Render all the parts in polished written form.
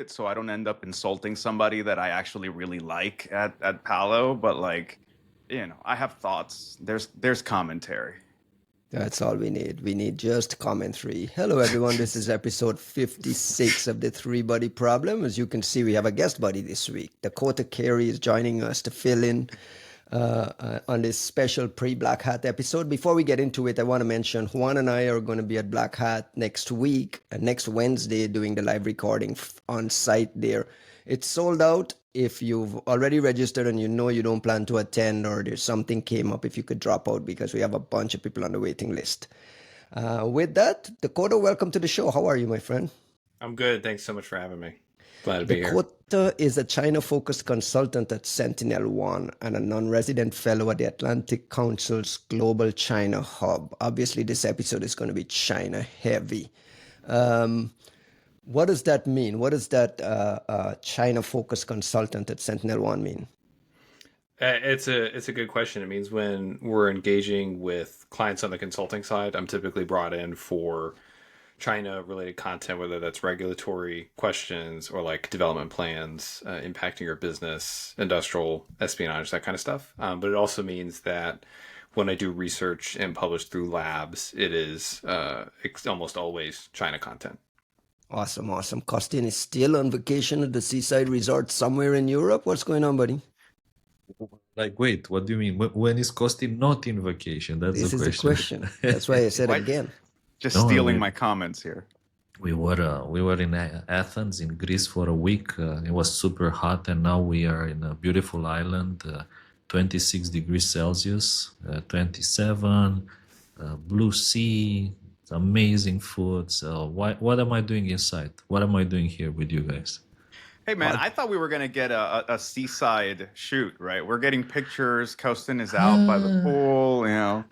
it so I don't end up insulting somebody that I actually really like at Palo, but like, I have thoughts. There's commentary. That's all we need. We need just commentary. Hello, everyone. This is episode 56 of the Three Buddy Problem. As you can see, we have a guest buddy this week. Dakota Cary is joining us to fill in on this special pre-Black Hat episode. Before we get into it, I want to mention Juan and I are going to be at Black Hat next week, next Wednesday, doing the live recording on site there. It's sold out. If you've already registered and you know you don't plan to attend or there's something came up, if you could drop out because we have a bunch of people on the waiting list. With that, Dakota, welcome to the show. How are you, my friend? I'm good. Thanks so much for having me. Glad to be here. Dakota is a China-focused consultant at Sentinel-1 and a non-resident fellow at the Atlantic Council's Global China Hub. Obviously, this episode is going to be China-heavy. What does that mean? What does that China-focused consultant at Sentinel-1 mean? It's a good question. It means when we're engaging with clients on the consulting side, I'm typically brought in for China-related content, whether that's regulatory questions or like development plans impacting your business, industrial espionage, that kind of stuff. But it also means that when I do research and publish through labs, it is almost always China content. Awesome. Costin is still on vacation at the seaside resort somewhere in Europe. What's going on, buddy? Like, wait, what do you mean? When is Costin not in vacation? That's This the is the question. question. That's why I said What? again. Just No, stealing my comments here. We were in Athens, in Greece, for a week. It was super hot, and now we are in a beautiful island, 26 degrees Celsius, 27, blue sea, amazing food. So what am I doing inside? What am I doing here with you guys? Hey man, I thought we were gonna get a seaside shoot, right? We're getting pictures. Costin is out by the pool.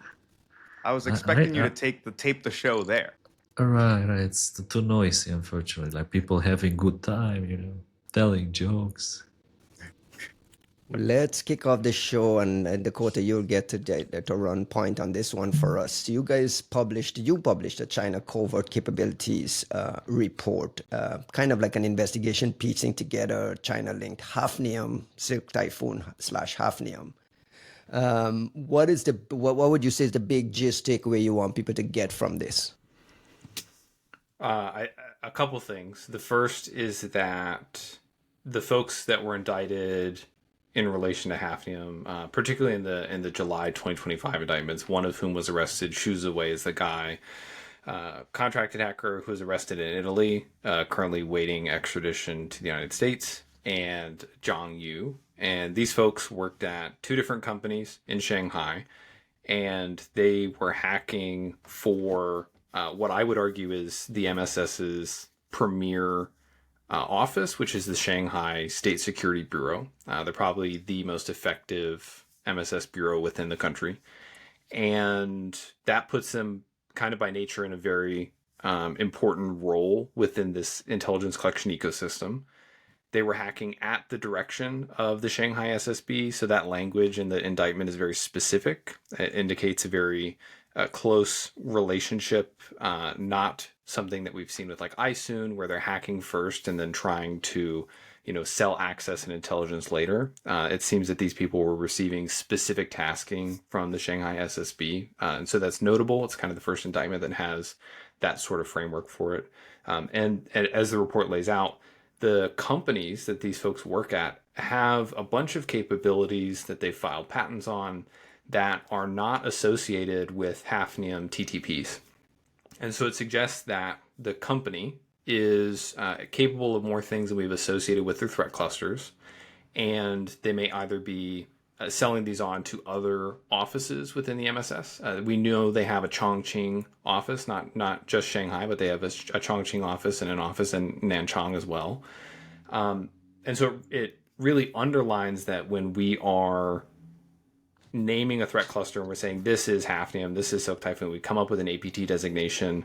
I was expecting you to tape the show there. Right. It's too noisy, unfortunately. Like people having good time, telling jokes. Let's kick off the show, and Dakota, you'll get to run point on this one for us. You published a China covert capabilities report, kind of like an investigation piecing together China-linked Hafnium, Silk Typhoon / Hafnium. What would you say is the big gist takeaway you want people to get from this? A couple things. The first is that the folks that were indicted in relation to Hafnium, particularly in the July 2025 indictments, one of whom was arrested, Xu Ziwei is the guy, contracted hacker who was arrested in Italy, currently waiting extradition to the United States, and Zhang Yu. And these folks worked at two different companies in Shanghai, and they were hacking for what I would argue is the MSS's premier office, which is the Shanghai State Security Bureau. They're probably the most effective MSS bureau within the country. And that puts them kind of by nature in a very important role within this intelligence collection ecosystem. They were hacking at the direction of the Shanghai SSB, so that language in the indictment is very specific. It indicates a very close relationship, not something that we've seen with like iSoon, where they're hacking first and then trying to, sell access and intelligence later. It seems that these people were receiving specific tasking from the Shanghai SSB, and so that's notable. It's kind of the first indictment that has that sort of framework for it. And as the report lays out, the companies that these folks work at have a bunch of capabilities that they filed patents on that are not associated with Hafnium TTPs. And so it suggests that the company is capable of more things than we've associated with their threat clusters. And they may either be selling these on to other offices within the MSS. We know they have a Chongqing office, not just Shanghai, but they have a Chongqing office and an office in Nanchang as well. And so it really underlines that when we are naming a threat cluster and we're saying this is Hafnium, this is Silk Typhoon, we come up with an APT designation,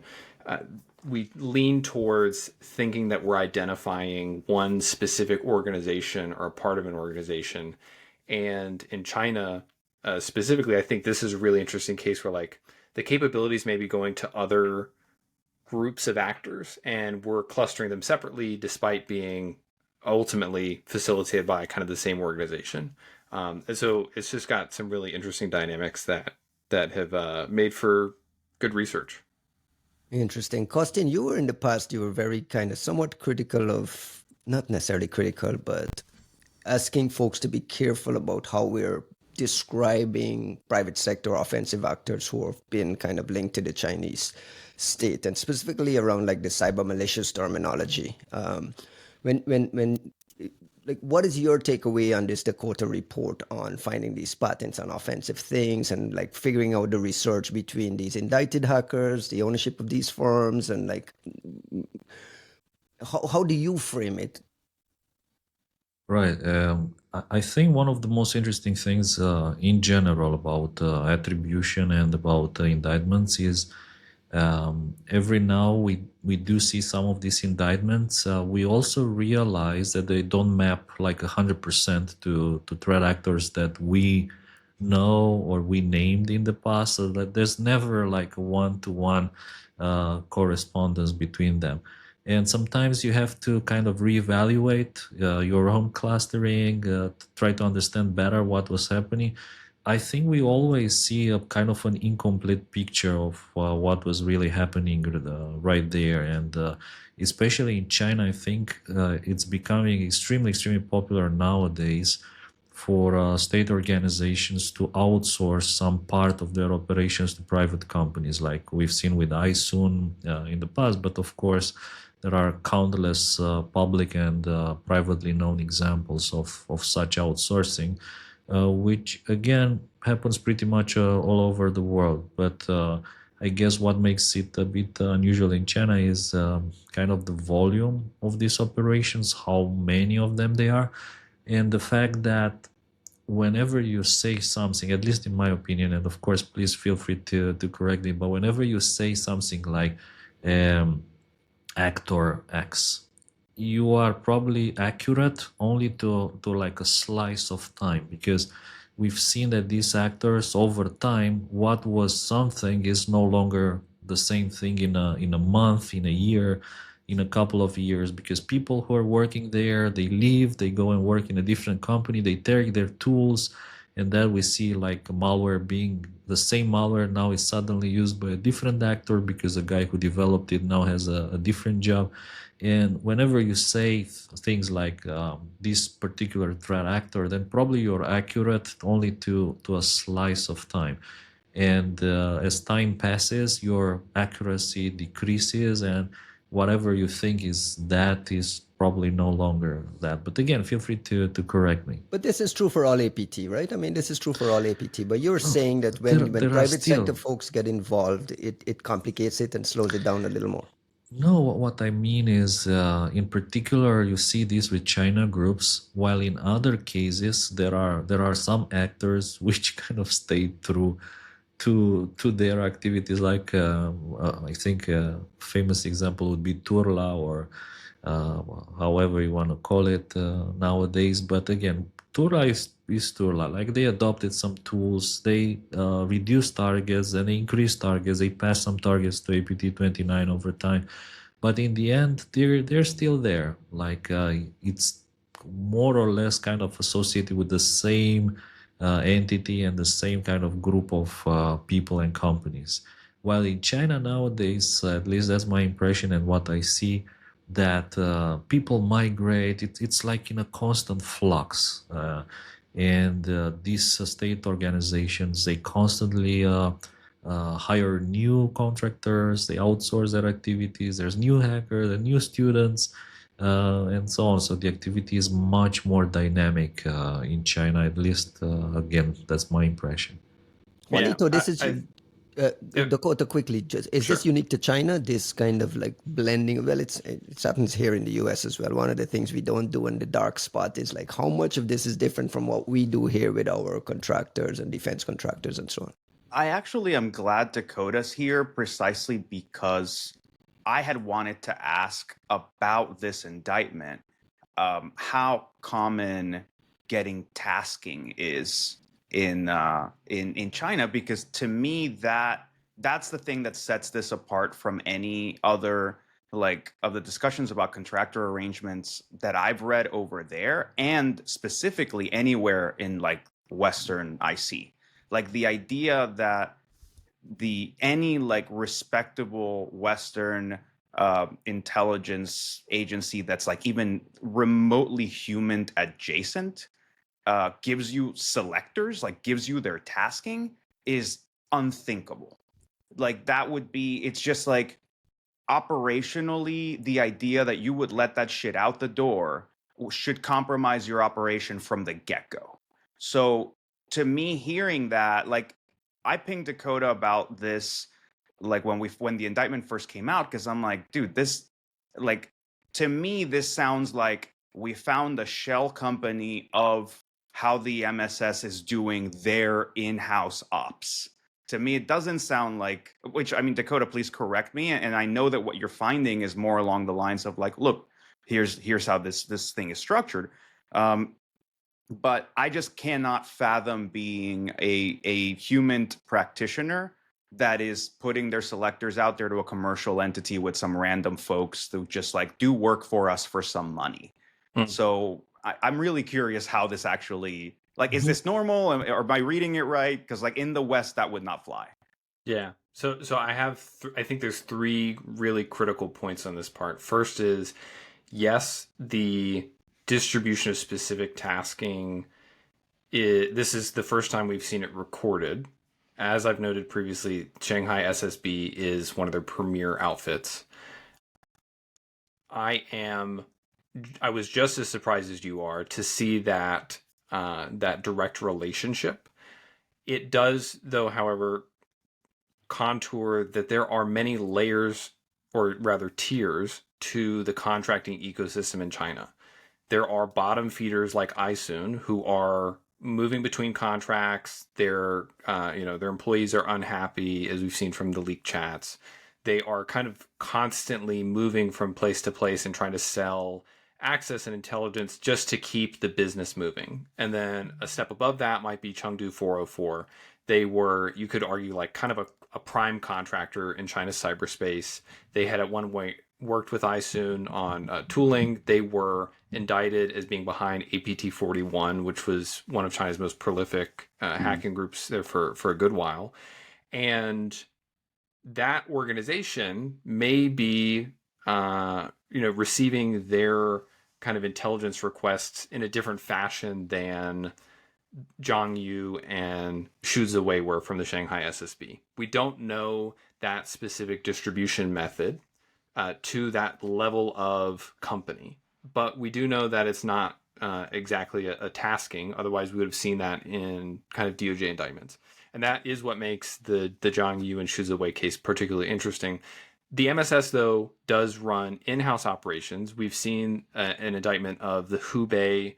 we lean towards thinking that we're identifying one specific organization or a part of an organization. And in China, specifically, I think this is a really interesting case where like the capabilities may be going to other groups of actors, and we're clustering them separately despite being ultimately facilitated by kind of the same organization. And so it's just got some really interesting dynamics that have made for good research. Interesting. Costin, you were in the past, you were very kind of somewhat critical of, not necessarily critical, but asking folks to be careful about how we're describing private sector offensive actors who have been kind of linked to the Chinese state, and specifically around like the cyber malicious terminology. When like, what is your takeaway on this Dakota report on finding these patents on offensive things and like figuring out the research between these indicted hackers, the ownership of these firms, and like how do you frame it? Right. I think one of the most interesting things in general about attribution and about indictments is every now we do see some of these indictments. We also realize that they don't map like 100% to threat actors that we know or we named in the past, so that there's never like a one-to-one correspondence between them. And sometimes you have to kind of reevaluate your own clustering, try to understand better what was happening. I think we always see a kind of an incomplete picture of what was really happening right there. And especially in China, I think it's becoming extremely popular nowadays for state organizations to outsource some part of their operations to private companies, like we've seen with iSoon in the past. But of course, there are countless public and privately known examples of such outsourcing, which again happens pretty much all over the world. But I guess what makes it a bit unusual in China is kind of the volume of these operations, how many of them there are, and the fact that whenever you say something, at least in my opinion, and of course, please feel free to correct me, but whenever you say something like actor X, you are probably accurate only to like a slice of time, because we've seen that these actors over time, what was something is no longer the same thing in a month, in a year, in a couple of years, because people who are working there, they leave, they go and work in a different company, they take their tools, and then we see like malware being the same malware now is suddenly used by a different actor because the guy who developed it now has a different job. And whenever you say things like this particular threat actor, then probably you're accurate only to a slice of time. And as time passes, your accuracy decreases, and whatever you think is probably no longer that. But again, feel free to correct me. But this is true for all APT, right? I mean, this is true for all APT. But you're saying that when private sector folks get involved, it complicates it and slows it down a little more. No, what I mean is, in particular, you see this with China groups, while in other cases there are some actors which kind of stay true to their activities. Like I think a famous example would be Turla, or however you want to call it nowadays. But again, Turla is Turla. Like, they adopted some tools, they reduced targets and they increased targets. They passed some targets to APT 29 over time, but in the end, they're still there. Like it's more or less kind of associated with the same entity and the same kind of group of people and companies. While in China nowadays, at least that's my impression and what I see, that people migrate. It's like in a constant flux. And these state organizations, they constantly hire new contractors, they outsource their activities, there's new hackers, and new students, and so on. So the activity is much more dynamic in China, at least. Again, that's my impression. Juanito, this is Dakota. Quickly, is this unique to China? This kind of like blending. Well, it happens here in the U.S. as well. One of the things we don't do in the dark spot is like how much of this is different from what we do here with our contractors and defense contractors and so on. I actually am glad Dakota's here precisely because I had wanted to ask about this indictment, how common getting tasking is in China, because to me that that's the thing that sets this apart from any other like of the discussions about contractor arrangements that I've read over there, and specifically anywhere in like Western IC. Like the idea that the any like respectable Western intelligence agency that's like even remotely human adjacent gives you selectors, like gives you their tasking, is unthinkable. Like that would be, it's just like operationally, the idea that you would let that shit out the door should compromise your operation from the get-go. So to me, hearing that, like I pinged Dakota about this, like when the indictment first came out, because I'm like, dude, this, like, to me, this sounds like we found the shell company of how the MSS is doing their in-house ops. To me, it doesn't sound like, which I mean, Dakota, please correct me. And I know that what you're finding is more along the lines of like, look, here's how this thing is structured. But I just cannot fathom being a human practitioner that is putting their selectors out there to a commercial entity with some random folks who just like do work for us for some money. So I'm really curious how this actually, like, is this normal, or am I reading it right? Because like in the West, that would not fly. Yeah. So I have I think there's three really critical points on this part. First is, yes, the distribution of specific tasking this is the first time we've seen it recorded. As I've noted previously, Shanghai SSB is one of their premier outfits. I was just as surprised as you are to see that that direct relationship. It does, though, however, contour that there are many layers, or rather tiers, to the contracting ecosystem in China. There are bottom feeders like iSoon who are moving between contracts. Their their employees are unhappy, as we've seen from the leaked chats. They are kind of constantly moving from place to place and trying to sell access and intelligence just to keep the business moving. And then a step above that might be Chengdu 404. They were, you could argue, like kind of a prime contractor in China's cyberspace. They had at one point worked with iSoon on tooling. They were indicted as being behind APT 41, which was one of China's most prolific hacking groups there for a good while. And that organization may be, receiving their kind of intelligence requests in a different fashion than Zhang Yu and Xu Ziwei were from the Shanghai SSB. We don't know that specific distribution method to that level of company, but we do know that it's not exactly a tasking. Otherwise, we would have seen that in kind of DOJ indictments. And that is what makes the Zhang Yu and Xu Ziwei case particularly interesting. The MSS, though, does run in-house operations. We've seen an indictment of the Hubei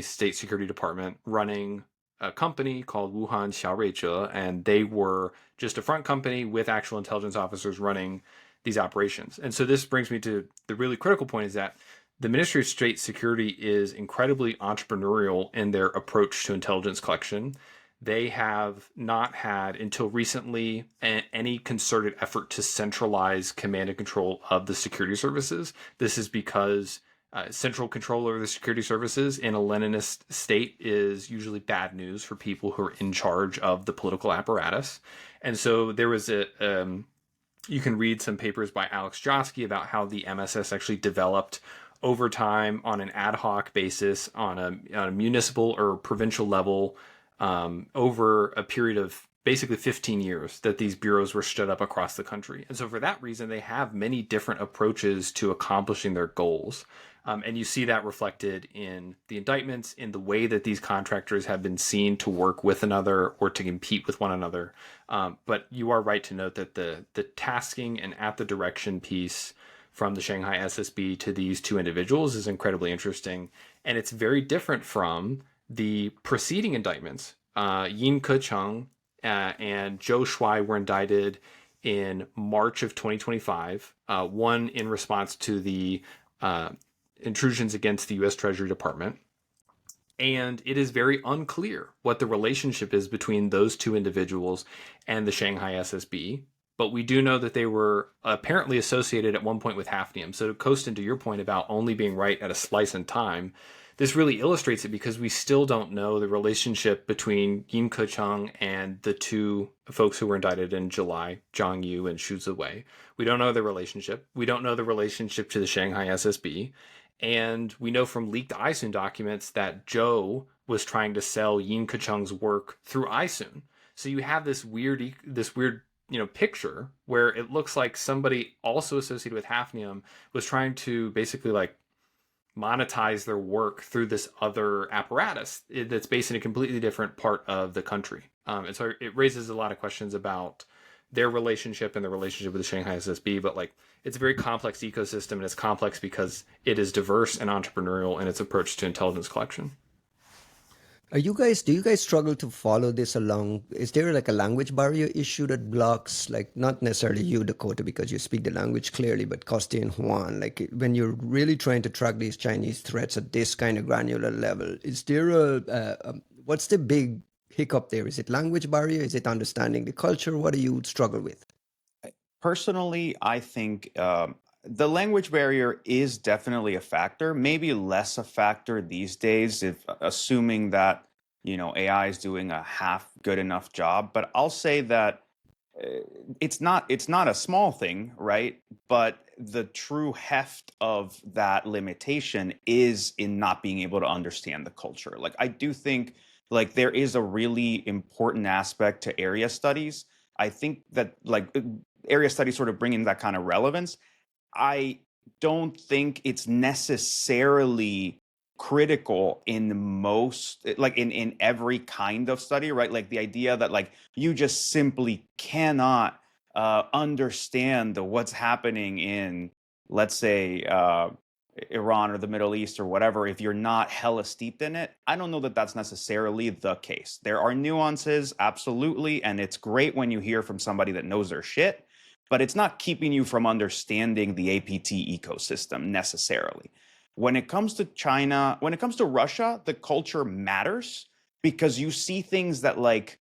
State Security Department running a company called Wuhan Xiaoruizhe, and they were just a front company with actual intelligence officers running these operations. And so this brings me to the really critical point, is that the Ministry of State Security is incredibly entrepreneurial in their approach to intelligence collection. They have not had, until recently, any concerted effort to centralize command and control of the security services. This is because central control over the security services in a Leninist state is usually bad news for people who are in charge of the political apparatus. And so there was you can read some papers by Alex Josky about how the MSS actually developed over time on an ad hoc basis on a municipal or provincial level, over a period of basically 15 years that these bureaus were stood up across the country. And so for that reason, they have many different approaches to accomplishing their goals. And you see that reflected in the indictments, in the way that these contractors have been seen to work with another or to compete with one another. But you are right to note that the tasking and at the direction piece from the Shanghai SSB to these two individuals is incredibly interesting. And it's very different from the preceding indictments. Yin Kecheng and Zhou Shuai were indicted in March of 2025, one in response to the intrusions against the U.S. Treasury Department. And it is very unclear what the relationship is between those two individuals and the Shanghai SSB. But we do know that they were apparently associated at one point with Hafnium. So, to Costin, to your point about only being right at a slice in time, this really illustrates it because we still don't know the relationship between Yin Keqiang and the two folks who were indicted in July, Zhang Yu and Xu Ziwei. We don't know the relationship. We don't know the relationship to the Shanghai SSB. And we know from leaked iSoon documents that Zhou was trying to sell Yin Keqiang's work through iSoon. So you have this weird, picture where it looks like somebody also associated with Hafnium was trying to basically like monetize their work through this other apparatus that's based in a completely different part of the country. And so it raises a lot of questions about their relationship and the relationship with the Shanghai SSB, but like it's a very complex ecosystem, and it's complex because it is diverse and entrepreneurial in its approach to intelligence collection. Do you guys struggle to follow this along? Is there like a language barrier issue that blocks, like not necessarily you, Dakota, because you speak the language clearly, but Costin and Juan, like when you're really trying to track these Chinese threats at this kind of granular level, is there what's the big hiccup there? Is it language barrier? Is it understanding the culture? What do you struggle with? Personally, I think the language barrier is definitely a factor, maybe less a factor these days, if assuming that, AI is doing a half good enough job. But I'll say that it's not a small thing, right? But the true heft of that limitation is in not being able to understand the culture. Like, I do think like there is a really important aspect to area studies. I think that like area studies sort of bring in that kind of relevance. I don't think it's necessarily critical in most, like in every kind of study, right? Like the idea that like you just simply cannot understand what's happening in, let's say, Iran or the Middle East or whatever, if you're not hella steeped in it. I don't know that that's necessarily the case. There are nuances, absolutely, and it's great when you hear from somebody that knows their shit, but it's not keeping you from understanding the APT ecosystem necessarily. When it comes to China, when it comes to Russia, the culture matters because you see things that like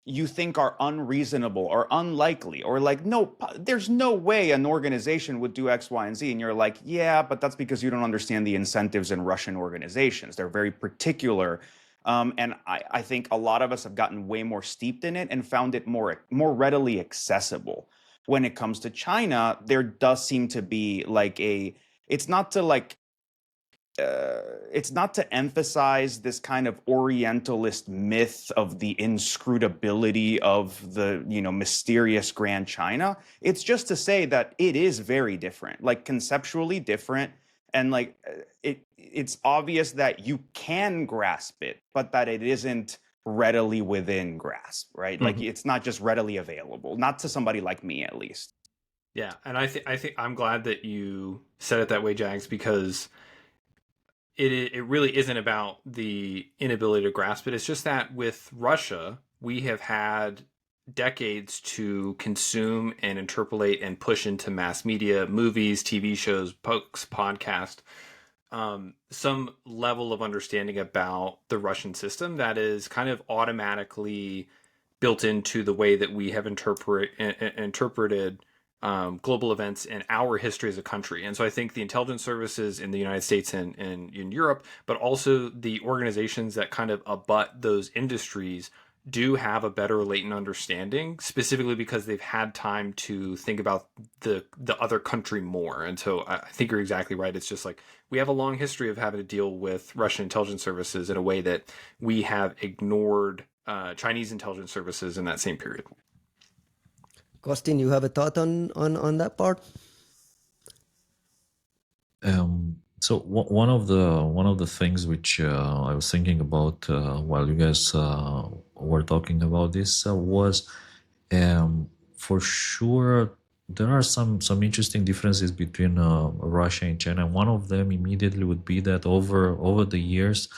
you think are unreasonable or unlikely, or like, no, there's no way an organization would do X, Y, and Z. And you're like, yeah, but that's because you don't understand the incentives in Russian organizations. They're very particular. And I think a lot of us have gotten way more steeped in it and found it more readily accessible. When it comes to China, there does seem to be like it's not to emphasize this kind of Orientalist myth of the inscrutability of the, mysterious Grand China. It's just to say that it is very different, like conceptually different. And like it's obvious that you can grasp it, but that it isn't readily within grasp, right? Mm-hmm. Like it's not just readily available, not to somebody like me, at least. Yeah. And I think I'm glad that you said it that way, Jags, because it really isn't about the inability to grasp it. It's just that with Russia, we have had decades to consume and interpolate and push into mass media, movies, TV shows, books, podcast, some level of understanding about the Russian system that is kind of automatically built into the way that we have interpreted global events and our history as a country. And so I think the intelligence services in the United States and in Europe, but also the organizations that kind of abut those industries, do have a better latent understanding, specifically because they've had time to think about the other country more. And so I think you're exactly right. It's just like we have a long history of having to deal with Russian intelligence services in a way that we have ignored Chinese intelligence services in that same period. Costin, you have a thought on that part? So one of the things which I was thinking about while you guys were talking about this was for sure there are some interesting differences between Russia and China. One of them immediately would be that over the years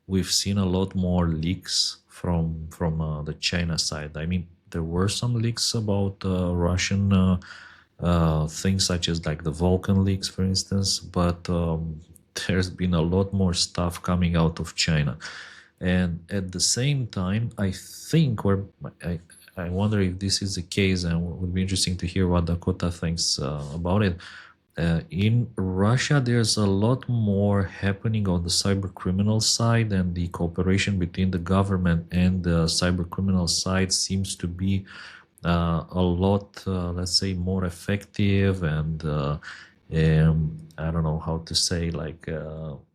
we've seen a lot more leaks from the China side. I mean, there were some leaks about Russian things such as like the Vulcan leaks, for instance, but there's been a lot more stuff coming out of China. And at the same time, I think, or I wonder if this is the case, and it would be interesting to hear what Dakota thinks about it. In Russia, there's a lot more happening on the cyber criminal side, and the cooperation between the government and the cyber criminal side seems to be a lot, let's say, more effective and I don't know how to say, like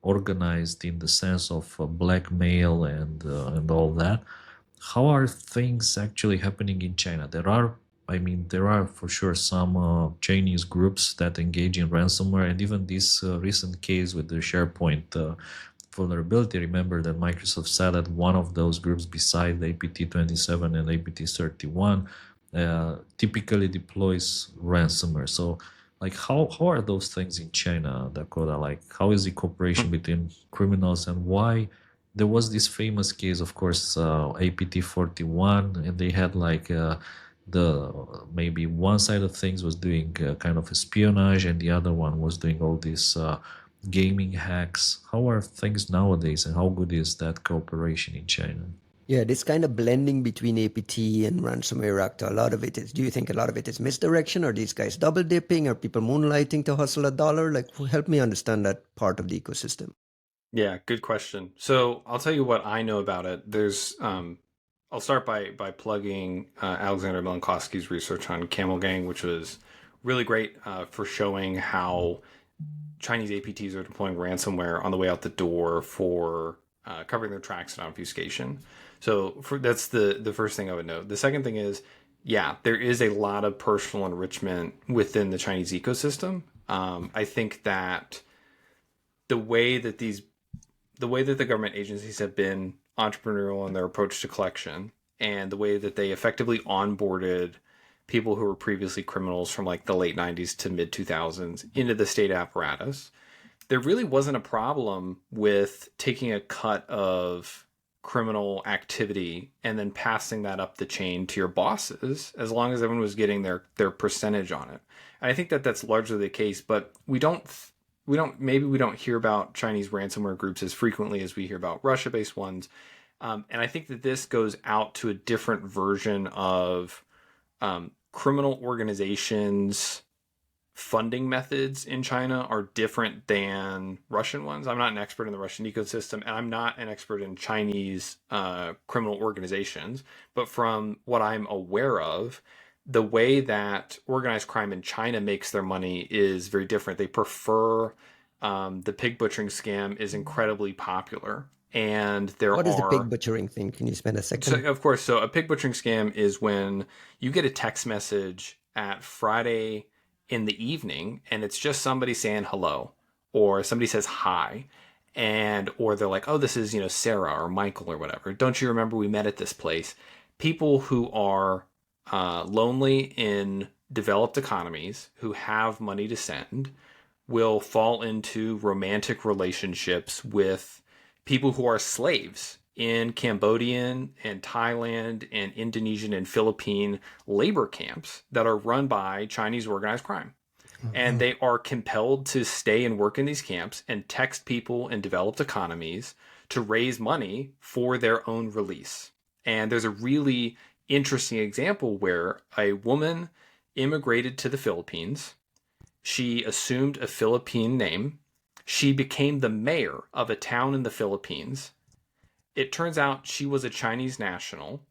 organized in the sense of blackmail and all that. How are things actually happening in China? There are for sure some Chinese groups that engage in ransomware, and even this recent case with the Sharepoint vulnerability. Remember that Microsoft said that one of those groups, beside the APT27 and APT31, typically deploys ransomware. So, like, how are those things in China, Dakota? Like, how is the cooperation between criminals, and why? There was this famous case, of course, APT41, and they had like the maybe one side of things was doing kind of espionage, and the other one was doing all these gaming hacks. How are things nowadays, and how good is that cooperation in China? Yeah, this kind of blending between APT and ransomware actor, a lot of it is, do you think a lot of it is misdirection? Are these guys double dipping? Are people moonlighting to hustle a dollar? Like, help me understand that part of the ecosystem. Yeah, good question. So I'll tell you what I know about it. There's, I'll start by plugging Alexander Milankovsky's research on Camel Gang, which was really great for showing how Chinese APTs are deploying ransomware on the way out the door for covering their tracks and obfuscation. So that's the first thing I would note. The second thing is, yeah, there is a lot of personal enrichment within the Chinese ecosystem. I think that the way that the government agencies have been entrepreneurial in their approach to collection, and the way that they effectively onboarded people who were previously criminals from like the late 90s to mid 2000s into the state apparatus, there really wasn't a problem with taking a cut of criminal activity and then passing that up the chain to your bosses, as long as everyone was getting their percentage on it. And I think that that's largely the case, but we don't hear about Chinese ransomware groups as frequently as we hear about Russia-based ones. And I think that this goes out to a different version of criminal organizations' funding methods in China are different than Russian ones. I'm not an expert in the Russian ecosystem, and I'm not an expert in Chinese criminal organizations. But from what I'm aware of, the way that organized crime in China makes their money is very different. They prefer the pig butchering scam is incredibly popular. And what is the pig butchering thing? Can you spend a second? So, of course. So a pig butchering scam is when you get a text message at Friday in the evening, and it's just somebody saying hello, or somebody says hi, or they're like, oh, this is, Sarah or Michael or whatever. Don't you remember we met at this place? People who are lonely in developed economies, who have money to send, will fall into romantic relationships with people who are slaves in Cambodian and Thailand and Indonesian and Philippine labor camps that are run by Chinese organized crime. Mm-hmm. And they are compelled to stay and work in these camps and text people in developed economies to raise money for their own release. And there's a really interesting example where a woman immigrated to the Philippines. She assumed a Philippine name. She became the mayor of a town in the Philippines. It turns out she was a Chinese national,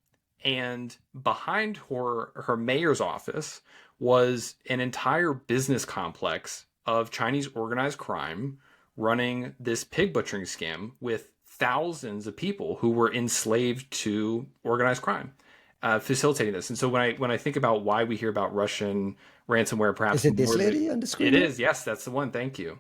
and behind her mayor's office was an entire business complex of Chinese organized crime running this pig butchering scam with thousands of people who were enslaved to organized crime, facilitating this. And so when I think about why we hear about Russian ransomware, perhaps is it this lady on the screen? It is. Yes, that's the one. Thank you.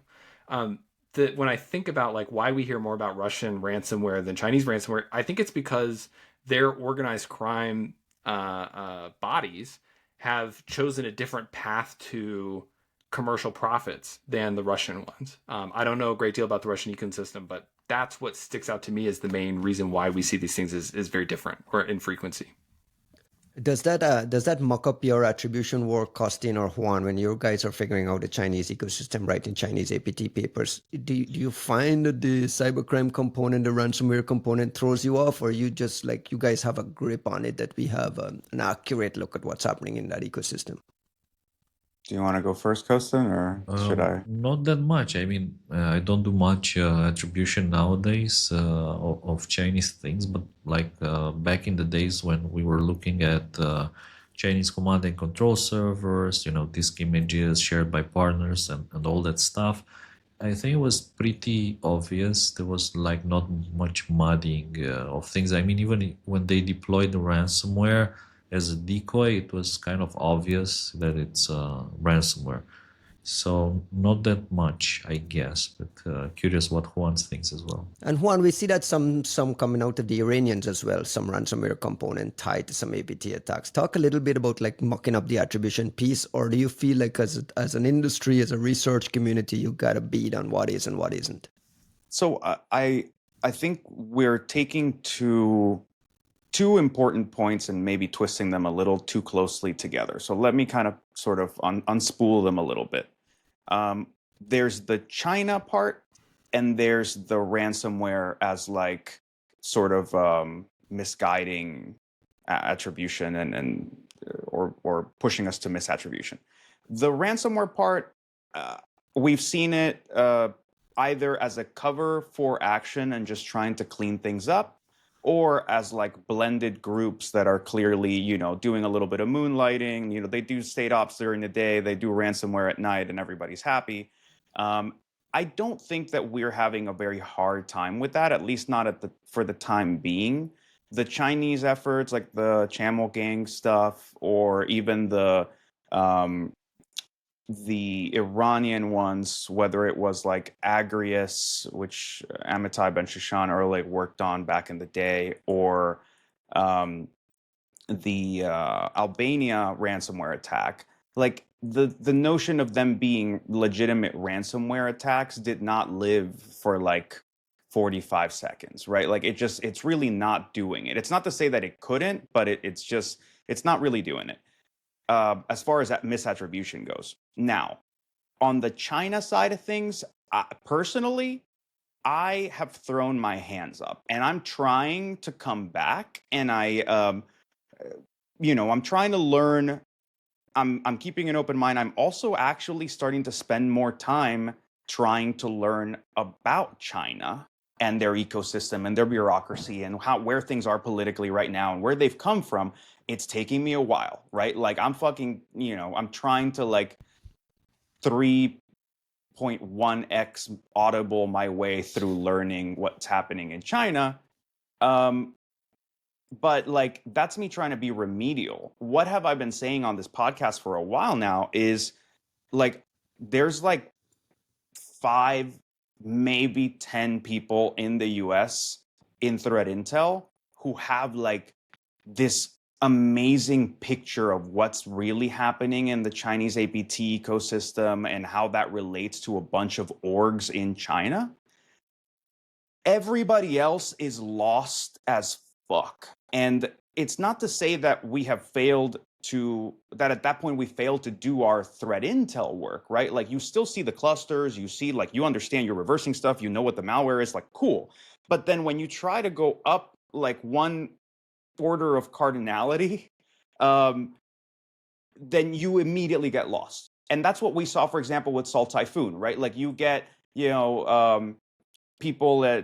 When I think about like why we hear more about Russian ransomware than Chinese ransomware, I think it's because their organized crime bodies have chosen a different path to commercial profits than the Russian ones. I don't know a great deal about the Russian ecosystem, but that's what sticks out to me as the main reason why we see these things is very different or in frequency. Does that muck up your attribution work, Costin or Juan, when you guys are figuring out the Chinese ecosystem, writing Chinese APT papers? Do you find that the cybercrime component, the ransomware component, throws you off, or you just like you guys have a grip on it that we have an accurate look at what's happening in that ecosystem? Do you want to go first, Costin, or should I? Not that much. I mean, I don't do much attribution nowadays of Chinese things, but like back in the days when we were looking at Chinese command and control servers, disk images shared by partners and all that stuff, I think it was pretty obvious. There was like not much muddying of things. I mean, even when they deployed the ransomware as a decoy, it was kind of obvious that it's ransomware. So not that much, I guess, but curious what Juan thinks as well. And Juan, we see that some coming out of the Iranians as well, some ransomware component tied to some APT attacks. Talk a little bit about like mucking up the attribution piece, or do you feel like as an industry, as a research community, you got a beat on what is and what isn't? So I think we're taking two important points and maybe twisting them a little too closely together. So let me kind of sort of unspool them a little bit. There's the China part, and there's the ransomware as like sort of misguiding attribution and or pushing us to misattribution. The ransomware part, we've seen it either as a cover for action and just trying to clean things up, or as like blended groups that are clearly, doing a little bit of moonlighting. They do state ops during the day, they do ransomware at night, and everybody's happy. I don't think that we're having a very hard time with that, at least not for the time being. The Chinese efforts, like the Camel Gang stuff, or even the Iranian ones, whether it was like Agrius, which Amitai Ben Shushan early worked on back in the day, or the Albania ransomware attack, like the notion of them being legitimate ransomware attacks did not live for like 45 seconds, right? Like it's really not doing it. It's not to say that it couldn't, but it's not really doing it. As far as that misattribution goes. Now, on the China side of things, personally, I have thrown my hands up, and I'm trying to come back, and I'm trying to learn. I'm keeping an open mind. I'm also actually starting to spend more time trying to learn about China and their ecosystem and their bureaucracy and where things are politically right now and where they've come from. It's taking me a while, right? Like I'm trying to like 3.1x audible my way through learning what's happening in China. But like that's me trying to be remedial. What have I been saying on this podcast for a while now is like there's like 5, maybe 10 people in the US in threat intel who have like this amazing picture of what's really happening in the Chinese APT ecosystem and how that relates to a bunch of orgs in China. Everybody else is lost as fuck. And it's not to say that we have that at that point we failed to do our threat intel work, right? Like you still see the clusters, you see like you understand you're reversing stuff, you know what the malware is, like cool. But then when you try to go up like one order of cardinality, then you immediately get lost. And that's what we saw, for example, with Salt Typhoon, right? Like you get, people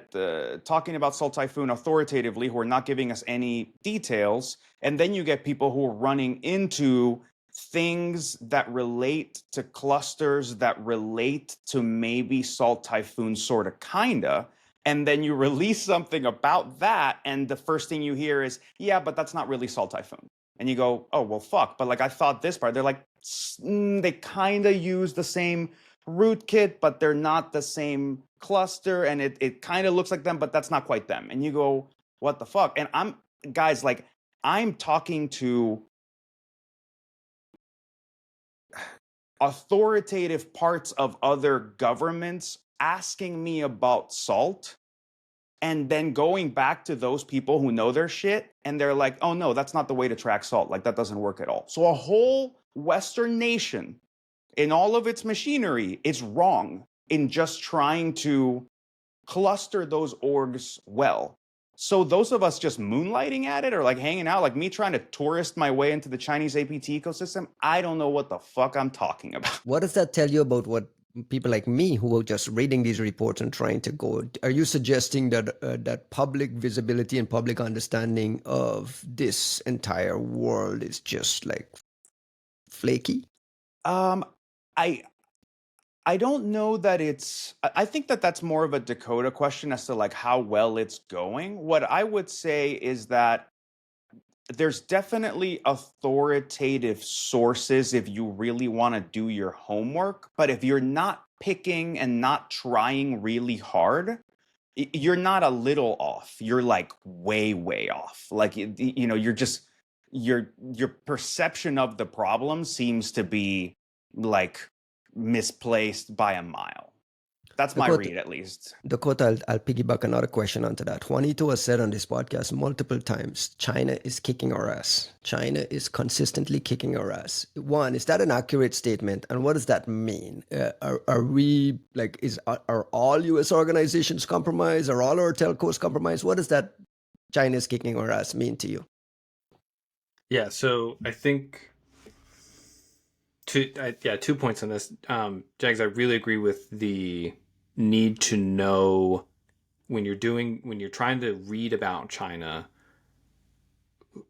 talking about Salt Typhoon authoritatively who are not giving us any details. And then you get people who are running into things that relate to clusters that relate to maybe Salt Typhoon, sort of, kinda. And then you release something about that, and the first thing you hear is, yeah, but that's not really Salt Typhoon. And you go, oh, well, fuck. But like, I thought this part, they're like, they kind of use the same rootkit, but they're not the same cluster. And it kind of looks like them, but that's not quite them. And you go, what the fuck? And I'm talking to authoritative parts of other governments asking me about Salt and then going back to those people who know their shit and they're like, oh no, that's not the way to track salt. Like that doesn't work at all. So a whole Western nation in all of its machinery is wrong in just trying to cluster those orgs well. So those of us just moonlighting at it or like hanging out, like me trying to tourist my way into the Chinese APT ecosystem, I don't know what the fuck I'm talking about. What does that tell you about what people like me who are just reading these reports and trying to go? Are you suggesting that that public visibility and public understanding of this entire world is just like flaky? I I don't know that it's I think that that's more of a Dakota question as to like how well it's going. What I would say is that there's definitely authoritative sources if you really want to do your homework, but if you're not picking and not trying really hard, you're not a little off. You're like way off. Like you know, you're just your perception of the problem seems to be like misplaced by a mile. That's my Dakota, read, at least. Dakota, I'll piggyback another question onto that. Juanito has said on this podcast multiple times, China is kicking our ass. China is consistently kicking our ass. One, is that an accurate statement? And what does that mean? Are we like, are all U.S. organizations compromised? Are all our telcos compromised? What does that China is kicking our ass mean to you? Yeah, so I think 2 points on this. Jags, I really agree with the need to know when you're trying to read about China,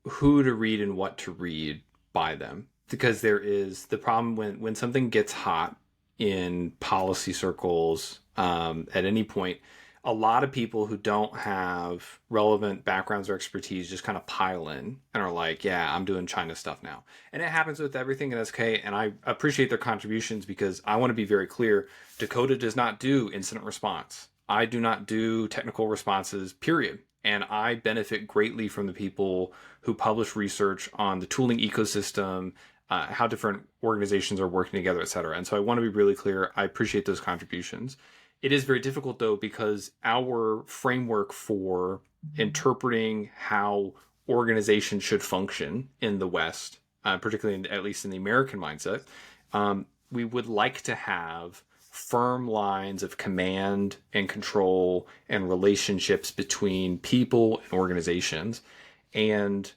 who to read and what to read by them. Because there is the problem when something gets hot in policy circles at any point, a lot of people who don't have relevant backgrounds or expertise just kind of pile in and are like, yeah, I'm doing China stuff now. And it happens with everything in SK. And I appreciate their contributions because I want to be very clear. Dakota does not do incident response. I do not do technical responses, period. And I benefit greatly from the people who publish research on the tooling ecosystem, how different organizations are working together, et cetera. And so I want to be really clear. I appreciate those contributions. It is very difficult, though, because our framework for interpreting how organizations should function in the West, particularly at least in the American mindset, we would like to have firm lines of command and control and relationships between people and organizations. And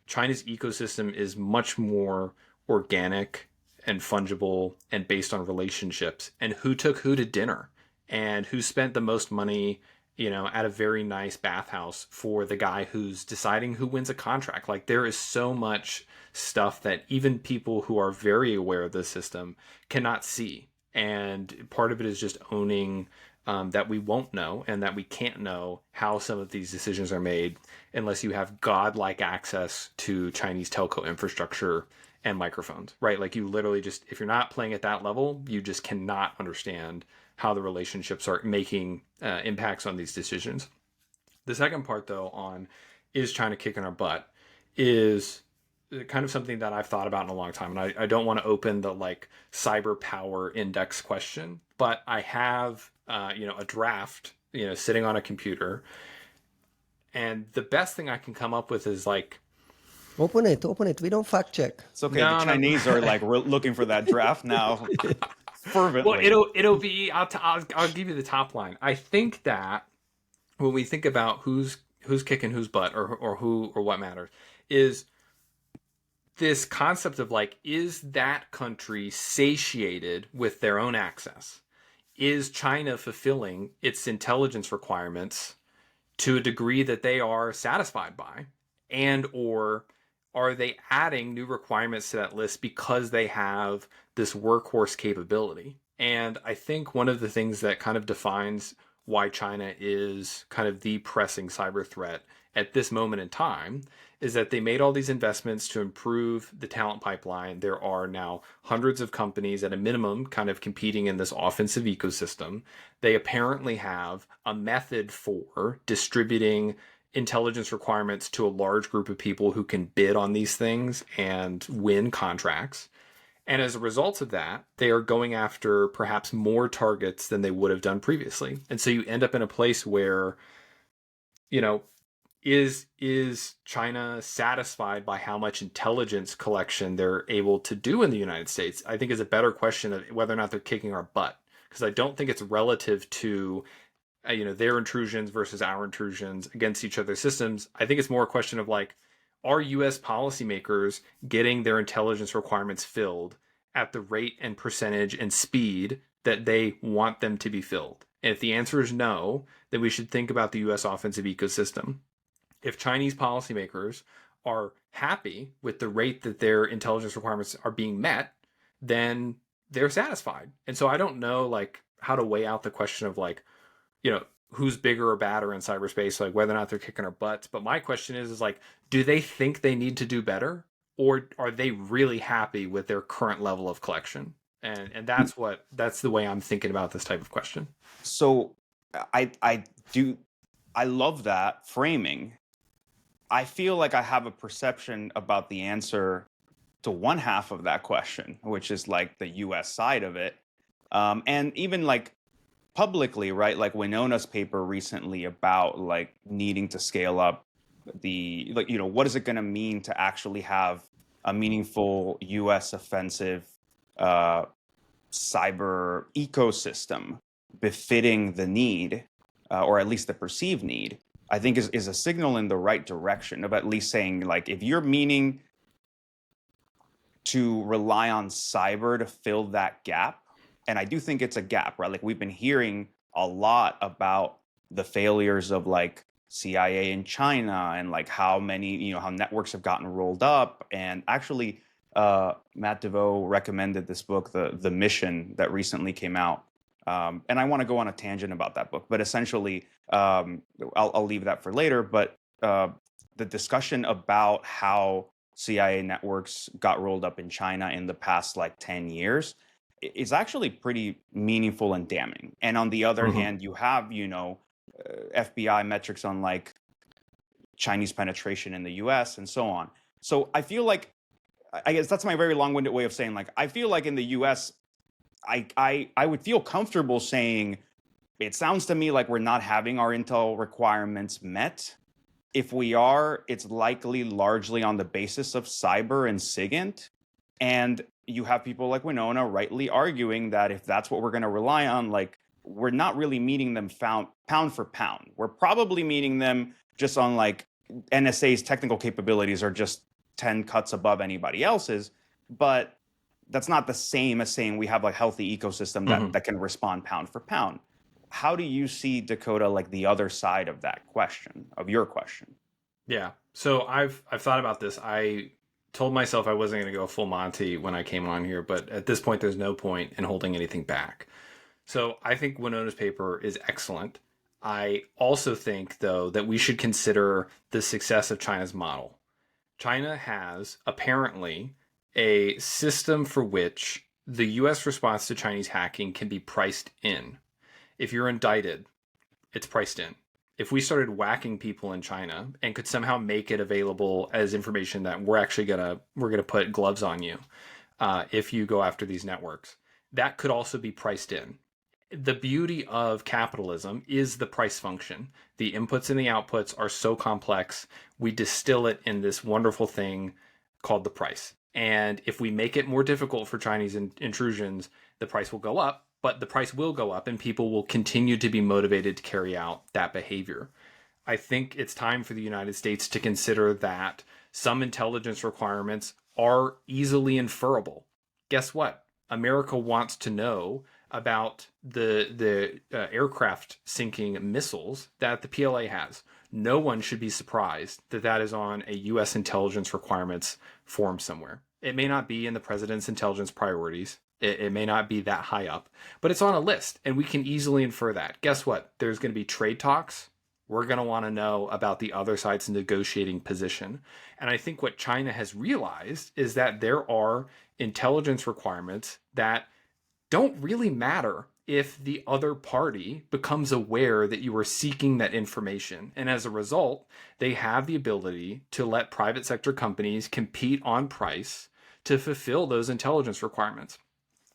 China's ecosystem is much more organic and fungible and based on relationships and who took who to dinner and who spent the most money, at a very nice bathhouse for the guy who's deciding who wins a contract. Like there is so much stuff that even people who are very aware of the system cannot see. And part of it is just owning that we won't know and that we can't know how some of these decisions are made unless you have godlike access to Chinese telco infrastructure and microphones, right? Like you literally just, if you're not playing at that level, you just cannot understand how the relationships are making impacts on these decisions. The second part, though, on is China kicking our butt is kind of something that I've thought about in a long time. And I don't want to open the like cyber power index question, but I have, a draft, sitting on a computer. And the best thing I can come up with is like, Open it. We don't fact check. It's okay. The Chinese are like looking for that draft now. Fervently. Well, it'll be. I'll give you the top line. I think that when we think about who's kicking whose butt or who or what matters is this concept of like, is that country satiated with their own access? Is China fulfilling its intelligence requirements to a degree that they are satisfied by, and or are they adding new requirements to that list because they have this workhorse capability? And I think one of the things that kind of defines why China is kind of the pressing cyber threat at this moment in time is that they made all these investments to improve the talent pipeline. There are now hundreds of companies at a minimum kind of competing in this offensive ecosystem. They apparently have a method for distributing intelligence requirements to a large group of people who can bid on these things and win contracts. And as a result of that, they are going after perhaps more targets than they would have done previously. And so you end up in a place where you know, is China satisfied by how much intelligence collection they're able to do in the United States? I think is a better question of whether or not they're kicking our butt, because I don't think it's relative to their intrusions versus our intrusions against each other's systems. I think it's more a question of like, are U.S. policymakers getting their intelligence requirements filled at the rate and percentage and speed that they want them to be filled? And if the answer is no, then we should think about the U.S. offensive ecosystem. If Chinese policymakers are happy with the rate that their intelligence requirements are being met, then they're satisfied. And so I don't know like how to weigh out the question of like, who's bigger or badder in cyberspace, like whether or not they're kicking our butts. But my question is like, do they think they need to do better, or are they really happy with their current level of collection? And that's the way I'm thinking about this type of question. So I love that framing. I feel like I have a perception about the answer to one half of that question, which is like the US side of it. And even like publicly, right? Like Winona's paper recently about like needing to scale up the, like, what is it going to mean to actually have a meaningful US offensive cyber ecosystem befitting the need, or at least the perceived need, I think is a signal in the right direction of at least saying, like, if you're meaning to rely on cyber to fill that gap, and I do think it's a gap, right? Like we've been hearing a lot about the failures of like CIA in China and like how many, how networks have gotten rolled up. And actually, Matt DeVoe recommended this book, The Mission, that recently came out. And I want to go on a tangent about that book, but essentially, I'll leave that for later. But the discussion about how CIA networks got rolled up in China in the past like 10 years is actually pretty meaningful and damning. And on the other hand, you have, FBI metrics on like Chinese penetration in the US and so on. So I feel like, I guess that's my very long-winded way of saying, like, I feel like in the US, I would feel comfortable saying, it sounds to me like we're not having our intel requirements met. If we are, it's likely largely on the basis of cyber and SIGINT. And you have people like Winona rightly arguing that if that's what we're going to rely on, like, we're not really meeting them pound for pound. We're probably meeting them just on like NSA's technical capabilities are just 10 cuts above anybody else's. But that's not the same as saying we have a healthy ecosystem that can respond pound for pound. How do you see, Dakota, like the other side of that question, of your question? Yeah. So I've thought about this. I told myself I wasn't going to go full Monty when I came on here, but at this point, there's no point in holding anything back. So I think Winona's paper is excellent. I also think, though, that we should consider the success of China's model. China has apparently a system for which the U.S. response to Chinese hacking can be priced in. If you're indicted, it's priced in. If we started whacking people in China and could somehow make it available as information that we're gonna put gloves on you if you go after these networks, that could also be priced in. The beauty of capitalism is the price function. The inputs and the outputs are so complex, we distill it in this wonderful thing called the price. And if we make it more difficult for Chinese intrusions, the price will go up, but the price will go up and people will continue to be motivated to carry out that behavior. I think it's time for the United States to consider that some intelligence requirements are easily inferable. Guess what? America wants to know about the aircraft sinking missiles that the PLA has. No one should be surprised that that is on a U.S. intelligence requirements form somewhere. It may not be in the president's intelligence priorities. It may not be that high up, but it's on a list, and we can easily infer that. Guess what? There's going to be trade talks. We're going to want to know about the other side's negotiating position. And I think what China has realized is that there are intelligence requirements that don't really matter if the other party becomes aware that you are seeking that information. And as a result, they have the ability to let private sector companies compete on price to fulfill those intelligence requirements.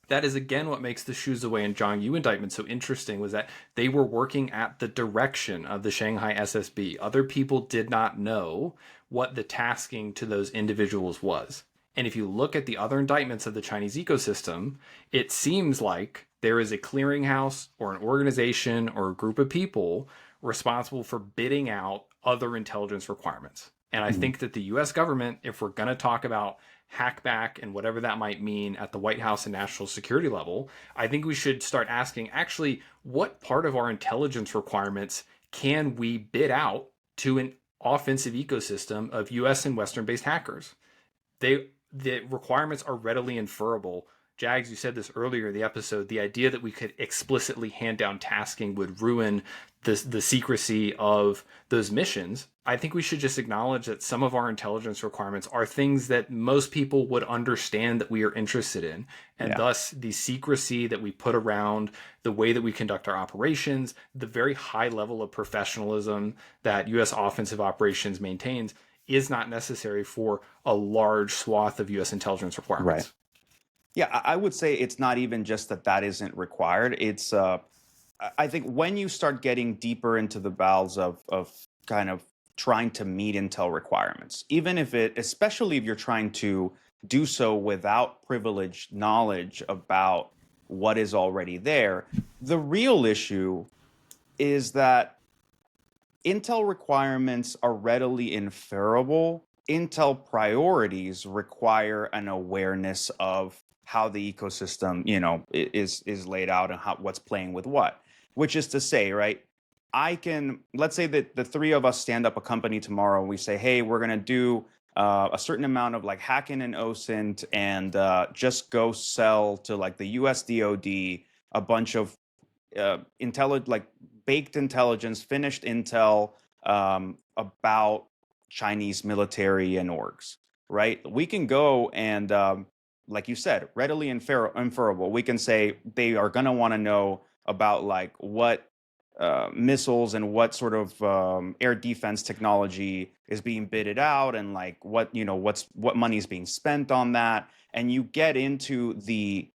That is again what makes the Shuzawei and Zhang Yu indictment so interesting, was that they were working at the direction of the Shanghai SSB. Other people did not know what the tasking to those individuals was. And if you look at the other indictments of the Chinese ecosystem, it seems like there is a clearinghouse or an organization or a group of people responsible for bidding out other intelligence requirements. And I think that the US government, if we're going to talk about hackback and whatever that might mean at the White House and national security level, I think we should start asking, actually, what part of our intelligence requirements can we bid out to an offensive ecosystem of US and Western based hackers? The requirements are readily inferable. Jags, you said this earlier in the episode, the idea that we could explicitly hand down tasking would ruin the secrecy of those missions. I think we should just acknowledge that some of our intelligence requirements are things that most people would understand that we are interested in. And thus, the secrecy that we put around the way that we conduct our operations, the very high level of professionalism that U.S. offensive operations maintains, is not necessary for a large swath of U.S. intelligence requirements. Right. Yeah, I would say it's not even just that isn't required. It's, I think when you start getting deeper into the bowels of kind of trying to meet Intel requirements, even if especially if you're trying to do so without privileged knowledge about what is already there, the real issue is that Intel requirements are readily inferable. Intel priorities require an awareness of how the ecosystem, is laid out and what's playing with what. Which is to say, right? Let's say that the three of us stand up a company tomorrow and we say, hey, we're going to do a certain amount of like hacking and OSINT and just go sell to like the US DoD a bunch of baked intelligence, finished intel about Chinese military and orgs, right? We can go and, like you said, readily inferable. We can say they are going to want to know about like what missiles and what sort of air defense technology is being bidded out, and like what money is being spent on that. And you get into the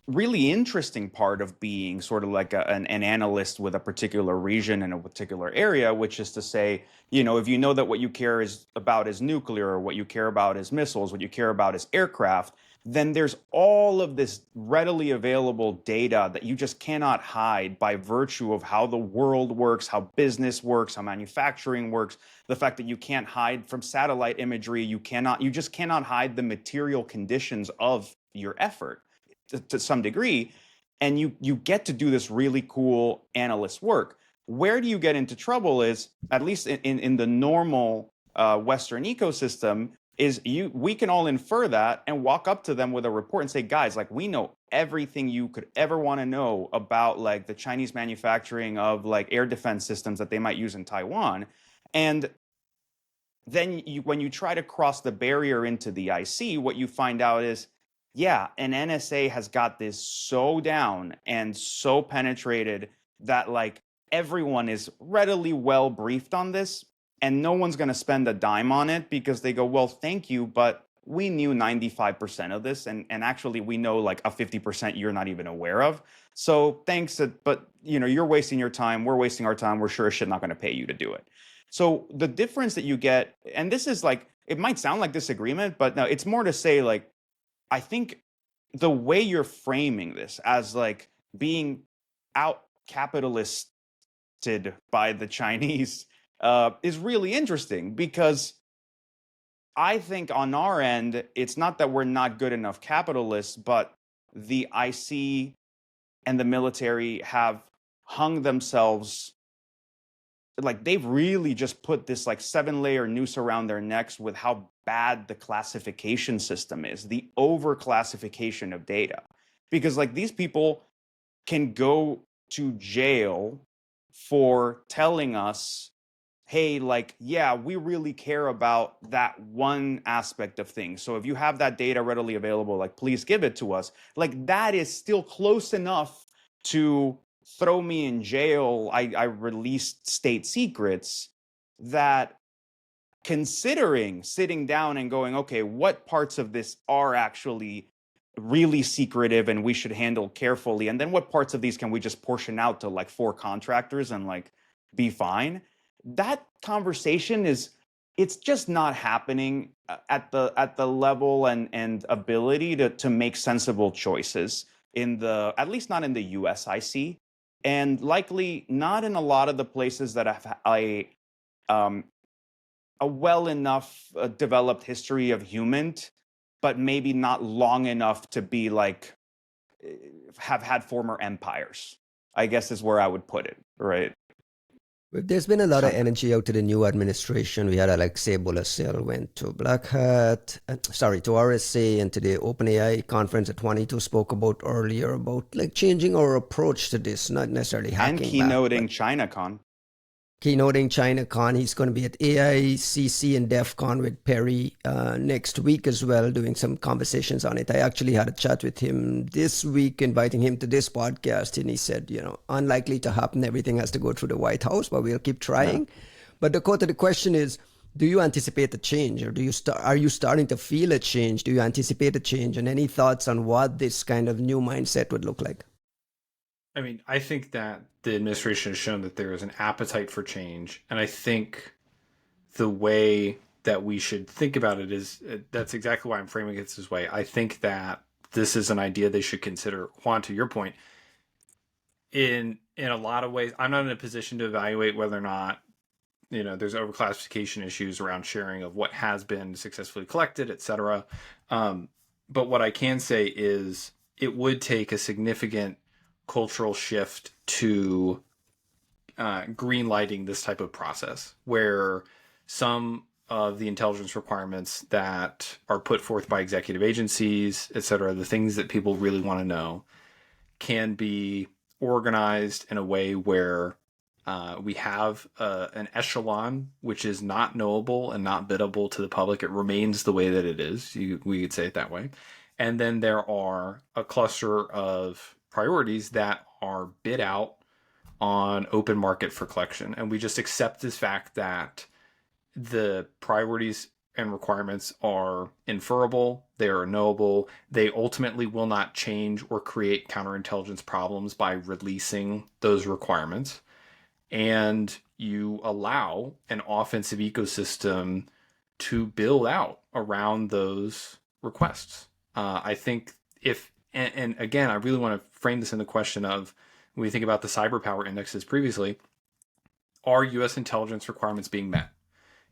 really interesting part of being sort of like an analyst with a particular region in a particular area, which is to say, if you know that what you care about is nuclear, or what you care about is missiles, what you care about is aircraft, then there's all of this readily available data that you just cannot hide by virtue of how the world works, how business works, how manufacturing works. The fact that you can't hide from satellite imagery, you just cannot hide the material conditions of your effort to some degree, and you get to do this really cool analyst work. Where do you get into trouble is, at least in the normal Western ecosystem, is we can all infer that and walk up to them with a report and say, guys, like, we know everything you could ever want to know about like the Chinese manufacturing of like air defense systems that they might use in Taiwan. And then when you try to cross the barrier into the IC, what you find out is, yeah, an NSA has got this so down and so penetrated that like everyone is readily well briefed on this, and no one's going to spend a dime on it because they go, well, thank you, but we knew 95% of this, and actually we know like a 50% you're not even aware of. So thanks, but you're wasting your time, we're wasting our time, we're sure as shit not going to pay you to do it. So the difference that you get, and this is like, it might sound like disagreement, but no, it's more to say like, I think the way you're framing this as like being out capitalisted by the Chinese is really interesting, because I think on our end, it's not that we're not good enough capitalists, but the IC and the military have hung themselves, like they've really just put this like 7-layer noose around their necks with how bad the classification system is, the over-classification of data. Because like these people can go to jail for telling us, hey, like, yeah, we really care about that one aspect of things. So if you have that data readily available, like, please give it to us. Like, that is still close enough to throw me in jail. I released state secrets, that considering sitting down and going, okay, what parts of this are actually really secretive and we should handle carefully, and then what parts of these can we just portion out to like 4 contractors and like be fine. That conversation is, it's just not happening at the level and ability to make sensible choices in the, at least not in the US I see, and likely not in a lot of the places that have a well enough developed history of human, but maybe not long enough to be like have had former empires, I guess is where I would put it, right? But there's been a lot of energy out to the new administration. We had Alexei Bolasel went to Black Hat, to RSA, and to the OpenAI conference that Juanito spoke about earlier about like changing our approach to this, not necessarily hacking. And keynoting ChinaCon. Keynoting ChinaCon. He's going to be at AICC and DEF CON with Perry next week as well, doing some conversations on it. I actually had a chat with him this week, inviting him to this podcast, and he said, unlikely to happen. Everything has to go through the White House, but we'll keep trying. Yeah. But Dakota, the question is, do you anticipate a change, or are you starting to feel a change? Do you anticipate a change? And any thoughts on what this kind of new mindset would look like? I mean, I think that the administration has shown that there is an appetite for change. And I think the way that we should think about it is, that's exactly why I'm framing it this way. I think that this is an idea they should consider. Juan, to your point, in a lot of ways, I'm not in a position to evaluate whether or not, there's overclassification issues around sharing of what has been successfully collected, et cetera. But what I can say is it would take a significant cultural shift to green lighting this type of process, where some of the intelligence requirements that are put forth by executive agencies, et cetera, the things that people really want to know, can be organized in a way where we have an echelon which is not knowable and not biddable to the public. It remains the way that it is. We could say it that way. And then there are a cluster of priorities that are bid out on open market for collection. And we just accept this fact that the priorities and requirements are inferable, they are knowable, they ultimately will not change or create counterintelligence problems by releasing those requirements. And you allow an offensive ecosystem to build out around those requests. I think and again, I really want to frame this in the question of, when we think about the cyber power indexes previously, are U.S. intelligence requirements being met?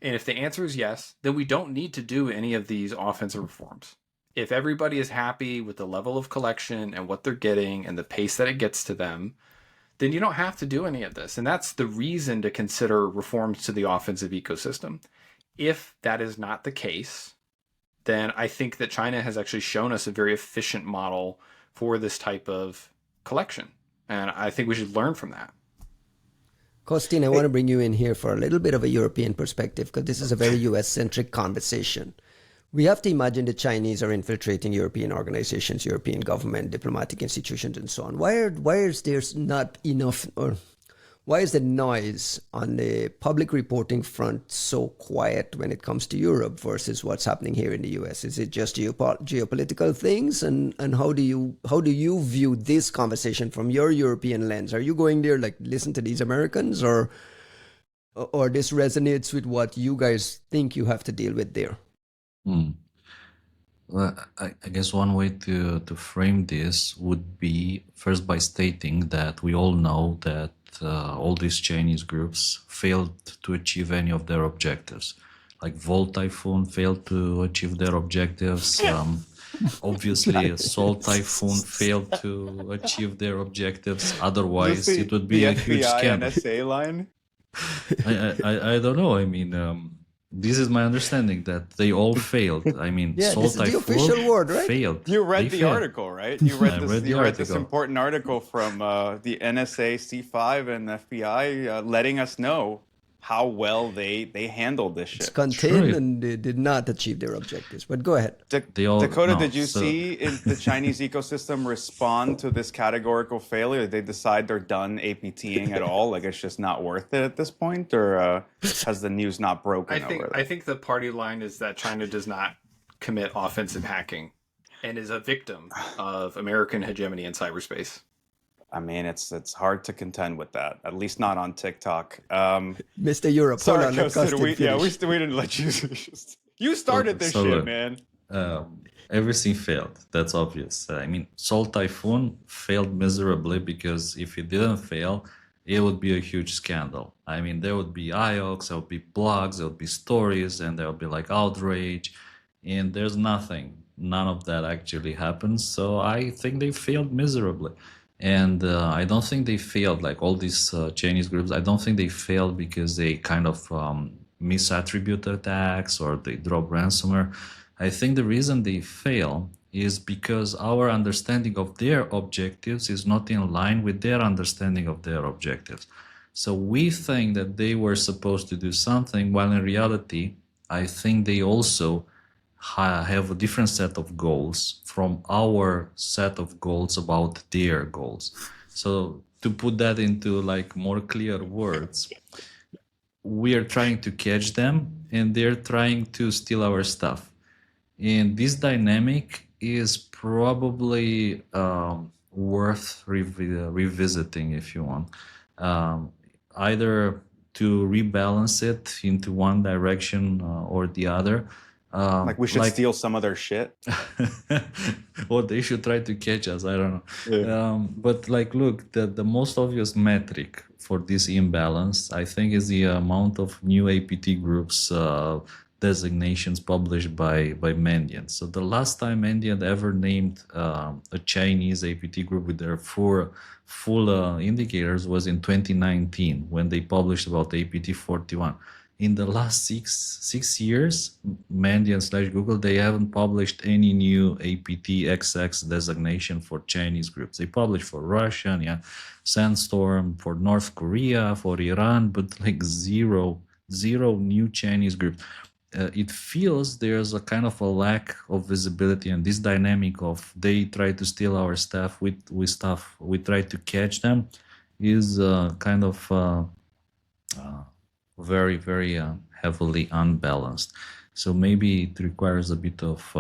And if the answer is yes, then we don't need to do any of these offensive reforms. If everybody is happy with the level of collection and what they're getting and the pace that it gets to them, then you don't have to do any of this. And that's the reason to consider reforms to the offensive ecosystem. If that is not the case, then I think that China has actually shown us a very efficient model for this type of collection. And I think we should learn from that. Costin, I want to bring you in here for a little bit of a European perspective, because this is a very US-centric conversation. We have to imagine the Chinese are infiltrating European organizations, European government, diplomatic institutions, and so on. Why is there not enough, or why is the noise on the public reporting front so quiet when it comes to Europe versus what's happening here in the US? Is it just geopolitical things? And how do you view this conversation from your European lens? Are you going there like, listen to these Americans, or this resonates with what you guys think you have to deal with there? Well, I guess one way to frame this would be first by stating that we all know that all these Chinese groups failed to achieve any of their objectives. Like Volt Typhoon failed to achieve their objectives. Obviously, Sol Typhoon failed to achieve their objectives. Otherwise, it would be a huge scam. NSA line? I don't know. I mean, this is my understanding that they all failed. I mean, yeah, this is the official word, right? Failed. You read the article, right? You read this important article from the NSA, C5, and FBI letting us know how well they handled this shit. It's contained and they did not achieve their objectives. But go ahead. Dakota, did you see the Chinese ecosystem respond to this categorical failure? They decide they're done APTing at all? Like it's just not worth it at this point? Or has the news not broken over that? I think the party line is that China does not commit offensive hacking. and is a victim of American hegemony in cyberspace. I mean, it's hard to contend with that. At least not on TikTok. Mr. Europe, Sorry, hold on, let Costin, Costin we finish. didn't let you. You started this shit, look, man. everything failed. That's obvious. I mean, Sol Typhoon failed miserably because if it didn't fail, it would be a huge scandal. I mean, there would be IOCs, there would be blogs, there would be stories, and there would be like outrage. And there's nothing. None of that actually happens. So I think they failed miserably. And I don't think they failed, like all these Chinese groups, I don't think they failed because they kind of misattribute attacks or they drop ransomware. I think the reason they fail is because our understanding of their objectives is not in line with their understanding of their objectives. So we think that they were supposed to do something, while in reality, I think they also have a different set of goals from our set of goals about their goals. So to put that into like more clear words, we are trying to catch them and they're trying to steal our stuff. And this dynamic is probably worth revisiting if you want. Either to rebalance it into one direction or the other. Like we should steal some of their shit. Or they should try to catch us. I don't know. Yeah. But like, look, the most obvious metric for this imbalance, I think, is the amount of new APT groups designations published by Mandiant. So the last time Mandiant ever named a Chinese APT group with their full indicators was in 2019 when they published about APT 41. In the last six years, Mandiant/Google, they haven't published any new APT XX designation for Chinese groups. They published for Russian, Sandstorm, for North Korea, for Iran, but like zero new Chinese groups. It feels there's a kind of a lack of visibility, and this dynamic of they try to steal our stuff, we try to catch them, is kind of very, very heavily unbalanced. So maybe it requires a bit of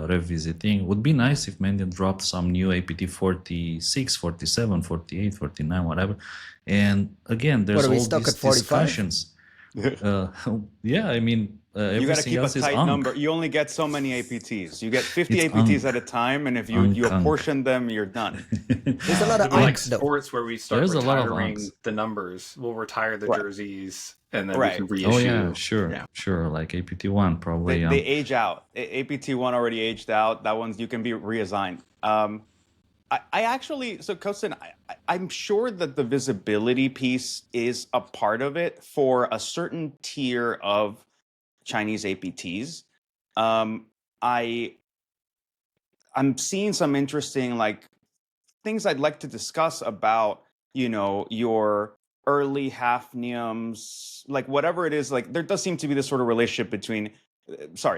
revisiting. It would be nice if Mandiant dropped some new APT 46, 47, 48, 49, whatever. And again, there's all these discussions. Yeah, I mean, you got to keep a tight number. You only get so many APTs. You get 50 APTs at a time, and if you apportion them, you're done. There's a lot of like sports where we start retiring the numbers. We'll retire the Right. jerseys, and then we can reissue. Oh yeah, sure. Like APT1 probably. They age out. APT1 already aged out. That one's you can be reassigned. I actually, so Costin, I'm sure that the visibility piece is a part of it for a certain tier of Chinese APTs. I'm seeing some interesting like things I'd like to discuss about, your early Hafniums, like whatever it is, like there does seem to be this sort of relationship between,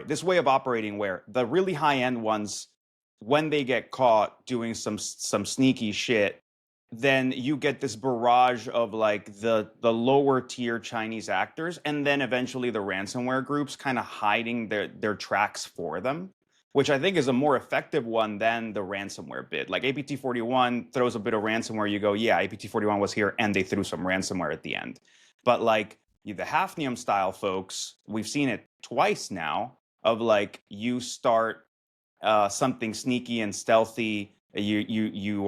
this way of operating where the really high end ones, when they get caught doing some sneaky shit, then you get this barrage of like the lower tier Chinese actors, and then eventually the ransomware groups kind of hiding their tracks for them, which I think is a more effective one than the ransomware bit. Like APT41 throws a bit of ransomware, you go, yeah, APT41 was here, and they threw some ransomware at the end. But like the Hafnium style folks, we've seen it twice now, of like you start something sneaky and stealthy, you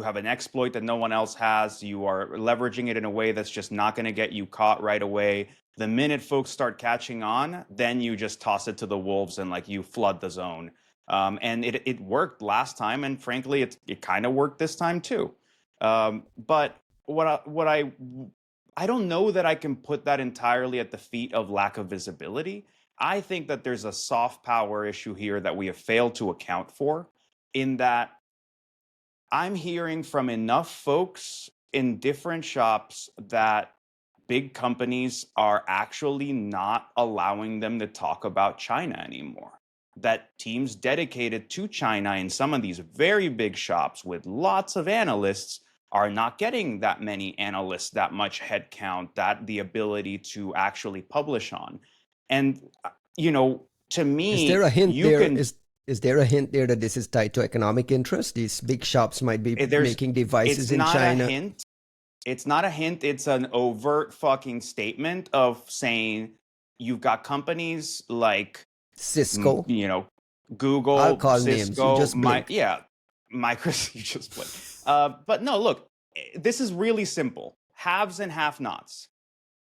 have an exploit that no one else has, you are leveraging it in a way that's just not going to get you caught right away. The minute folks start catching on, then you just toss it to the wolves and like you flood the zone. And it worked last time, and frankly, it kind of worked this time too. But I don't know that I can put that entirely at the feet of lack of visibility. I think that there's a soft power issue here that we have failed to account for, in that I'm hearing from enough folks in different shops that big companies are actually not allowing them to talk about China anymore. That teams dedicated to China in some of these very big shops with lots of analysts are not getting that many analysts, that much headcount, that the ability to actually publish on. And, to me, is there a hint there? Is Is there a hint there that this is tied to economic interest? These big shops might be There's making devices it's in not a China. hint. It's not a hint. It's an overt fucking statement of saying you've got companies like Cisco. you know, I'll Google, call names. You Cisco, just blink. Microsoft. You just play. But no, look, this is really simple. Haves and have-nots.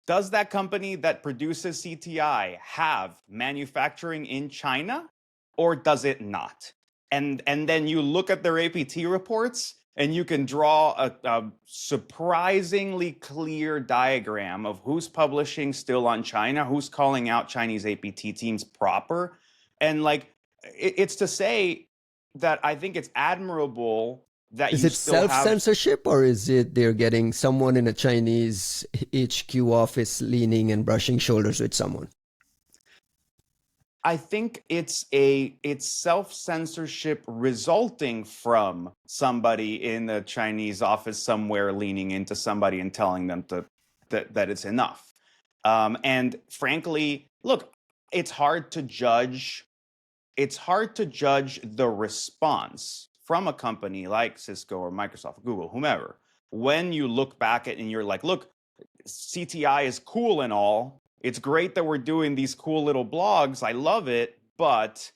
Does that company that produces CTI have manufacturing in China, or does it not? And then you look at their APT reports, and you can draw a surprisingly clear diagram of who's publishing still on China, who's calling out Chinese APT teams proper. And like, it's to say that I think it's admirable that Is you it still have. self-censorship, or is it they're getting someone in a Chinese HQ office leaning and brushing shoulders with someone? I think it's self-censorship resulting from somebody in the Chinese office somewhere leaning into somebody and telling them that it's enough. And frankly, look, it's hard to judge. It's hard to judge the response from a company like Cisco or Microsoft, Google, whomever, when you look back at and you're like, look, CTI is cool and all. It's great that we're doing these cool little blogs. I love it. But,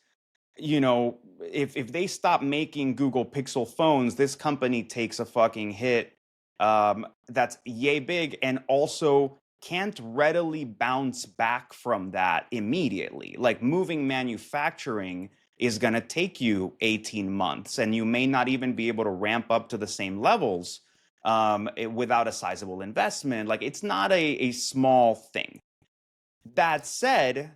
if they stop making Google Pixel phones, this company takes a fucking hit that's yay big, and also can't readily bounce back from that immediately. Like, moving manufacturing is going to take you 18 months, and you may not even be able to ramp up to the same levels without a sizable investment. Like, it's not a small thing. That said,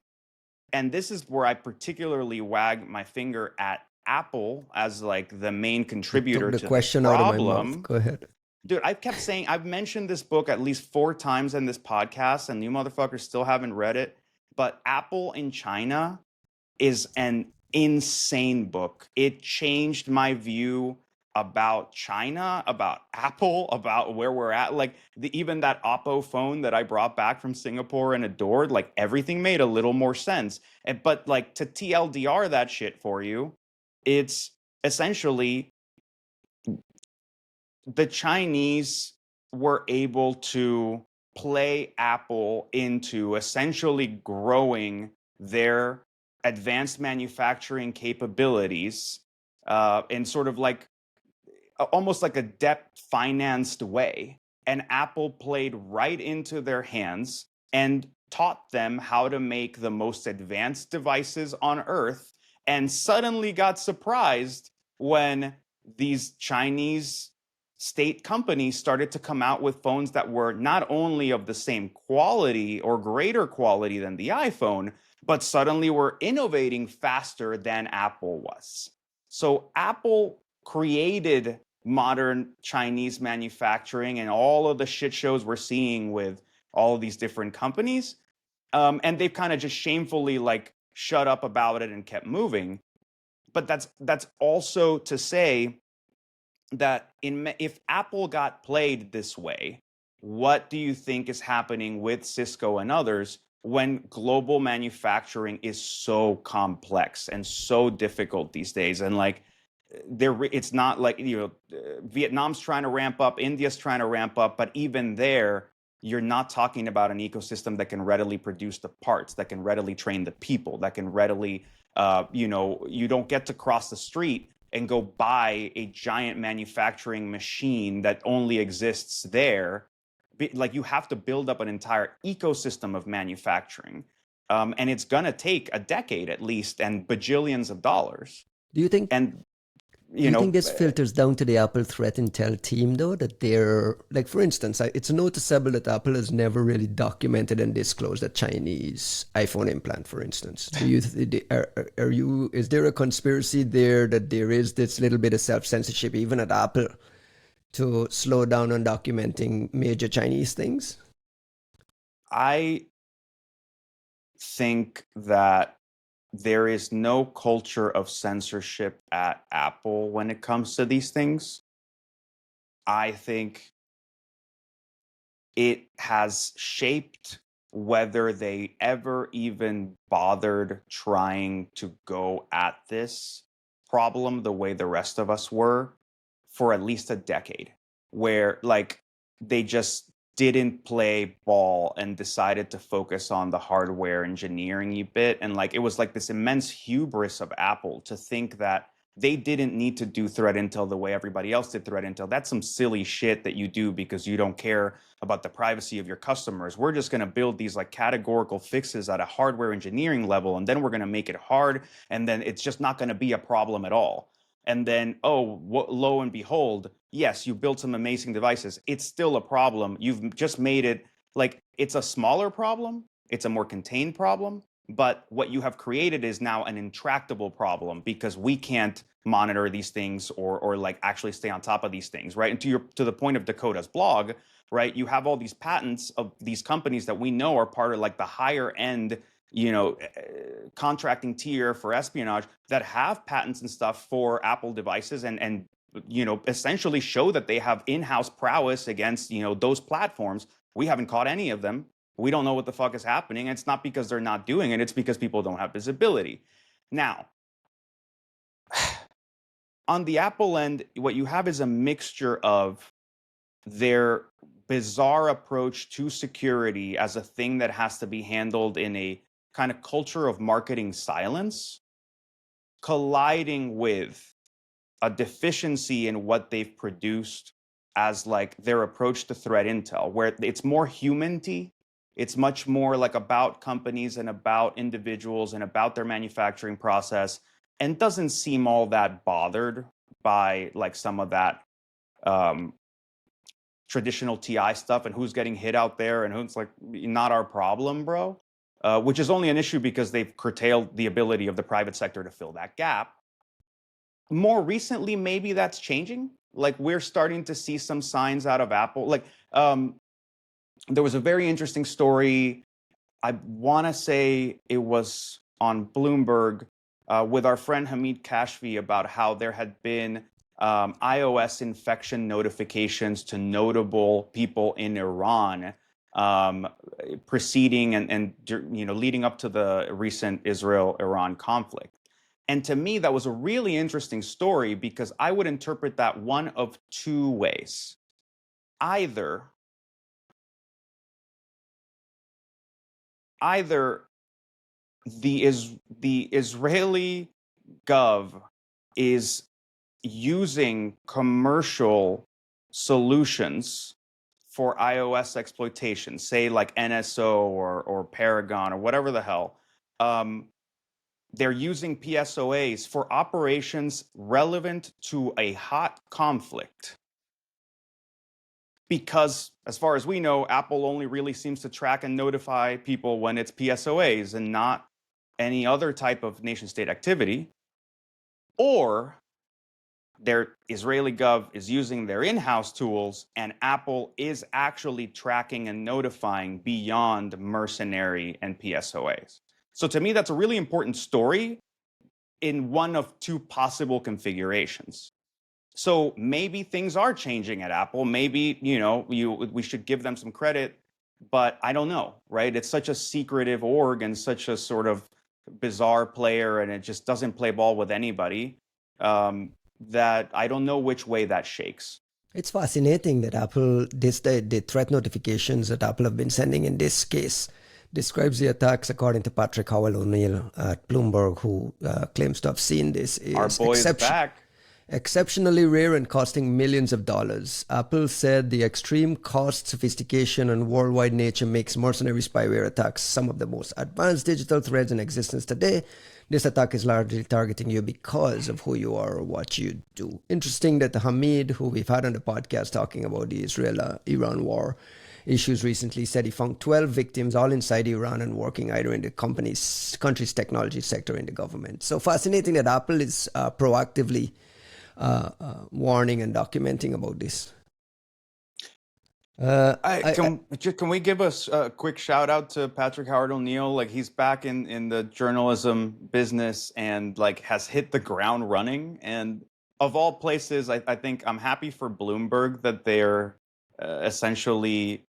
and this is where I particularly wag my finger at Apple as like the main contributor Took to the the question out of my mouth. problem. Go ahead. Dude, I've kept saying, I've mentioned this book at least 4 times in this podcast, and you motherfuckers still haven't read it. But Apple in China is an insane book. It changed my view about China, about Apple, about where we're at. Like, even that Oppo phone that I brought back from Singapore and adored, like, everything made a little more sense. But like, to TLDR that shit for you, it's essentially the Chinese were able to play Apple into essentially growing their advanced manufacturing capabilities in sort of like almost like a debt financed way. And Apple played right into their hands and taught them how to make the most advanced devices on earth, and suddenly got surprised when these Chinese state companies started to come out with phones that were not only of the same quality or greater quality than the iPhone, but suddenly were innovating faster than Apple was. So Apple created modern Chinese manufacturing and all of the shit shows we're seeing with all of these different companies. And they've kind of just shamefully like shut up about it and kept moving. But that's also to say that if Apple got played this way, what do you think is happening with Cisco and others when global manufacturing is so complex and so difficult these days? And like, it's not like, Vietnam's trying to ramp up, India's trying to ramp up, but even there, you're not talking about an ecosystem that can readily produce the parts, that can readily train the people, that can readily, you don't get to cross the street and go buy a giant manufacturing machine that only exists there. Like, you have to build up an entire ecosystem of manufacturing. And it's going to take a decade at least and bajillions of dollars. Do you think And Do you think this filters down to the Apple threat intel team, though? That they're, like, for instance, it's noticeable that Apple has never really documented and disclosed a Chinese iPhone implant, for instance. Do you, is there a conspiracy there that there is this little bit of self-censorship, even at Apple, to slow down on documenting major Chinese things? I think that there is no culture of censorship at Apple when it comes to these things. I think it has shaped whether they ever even bothered trying to go at this problem the way the rest of us were for at least a decade, where like they just didn't play ball and decided to focus on the hardware engineering bit. And like it was like this immense hubris of Apple to think that they didn't need to do threat intel the way everybody else did threat intel. That's some silly shit that you do because you don't care about the privacy of your customers. We're just going to build these like categorical fixes at a hardware engineering level, and then we're going to make it hard, and then it's just not going to be a problem at all. And then, oh, lo and behold, yes, you built some amazing devices. It's still a problem. You've just made it like it's a smaller problem. It's a more contained problem. But what you have created is now an intractable problem because we can't monitor these things or like actually stay on top of these things, right? And to the point of Dakota's blog, right? You have all these patents of these companies that we know are part of like the higher end, contracting tier for espionage that have patents and stuff for Apple devices and essentially show that they have in-house prowess against those platforms. We haven't caught any of them. We don't know what the fuck is happening. And it's not because they're not doing it. It's because people don't have visibility. Now, on the Apple end, what you have is a mixture of their bizarre approach to security as a thing that has to be handled in a kind of culture of marketing silence, colliding with a deficiency in what they've produced as like their approach to threat intel, where it's more human-y. It's much more like about companies and about individuals and about their manufacturing process, and doesn't seem all that bothered by like some of that traditional TI stuff and who's getting hit out there and who's like, not our problem, bro. Which is only an issue because they've curtailed the ability of the private sector to fill that gap. More recently, maybe that's changing. Like we're starting to see some signs out of Apple. Like there was a very interesting story. I want to say it was on Bloomberg with our friend Hamid Kashfi about how there had been iOS infection notifications to notable people in Iran preceding and leading up to the recent Israel-Iran conflict. And to me, that was a really interesting story because I would interpret that one of two ways. Either the Israeli gov is using commercial solutions for iOS exploitation, say like NSO or Paragon or whatever the hell. They're using PSOAs for operations relevant to a hot conflict. Because as far as we know, Apple only really seems to track and notify people when it's PSOAs and not any other type of nation state activity. Or their Israeli gov is using their in-house tools and Apple is actually tracking and notifying beyond mercenary and PSOAs. So to me, that's a really important story in one of two possible configurations. So maybe things are changing at Apple. Maybe, we should give them some credit, but I don't know, right? It's such a secretive org and such a sort of bizarre player, and it just doesn't play ball with anybody, that I don't know which way that shakes. It's fascinating that Apple, the threat notifications that Apple have been sending in this case, describes the attacks, according to Patrick Howell O'Neill at Bloomberg, who claims to have seen this, is Our boy is back. Exceptionally rare and costing millions of dollars. Apple said the extreme cost, sophistication, and worldwide nature makes mercenary spyware attacks some of the most advanced digital threats in existence today. This attack is largely targeting you because of who you are or what you do. Interesting that Hamid, who we've had on the podcast talking about the Israel-Iran war issues recently, said he found 12 victims all inside Iran and working either in the country's technology sector or in the government. So fascinating that Apple is proactively warning and documenting about this. Can we give us a quick shout out to Patrick Howard O'Neill? Like he's back in the journalism business and like has hit the ground running. And of all places, I think I'm happy for Bloomberg that they're essentially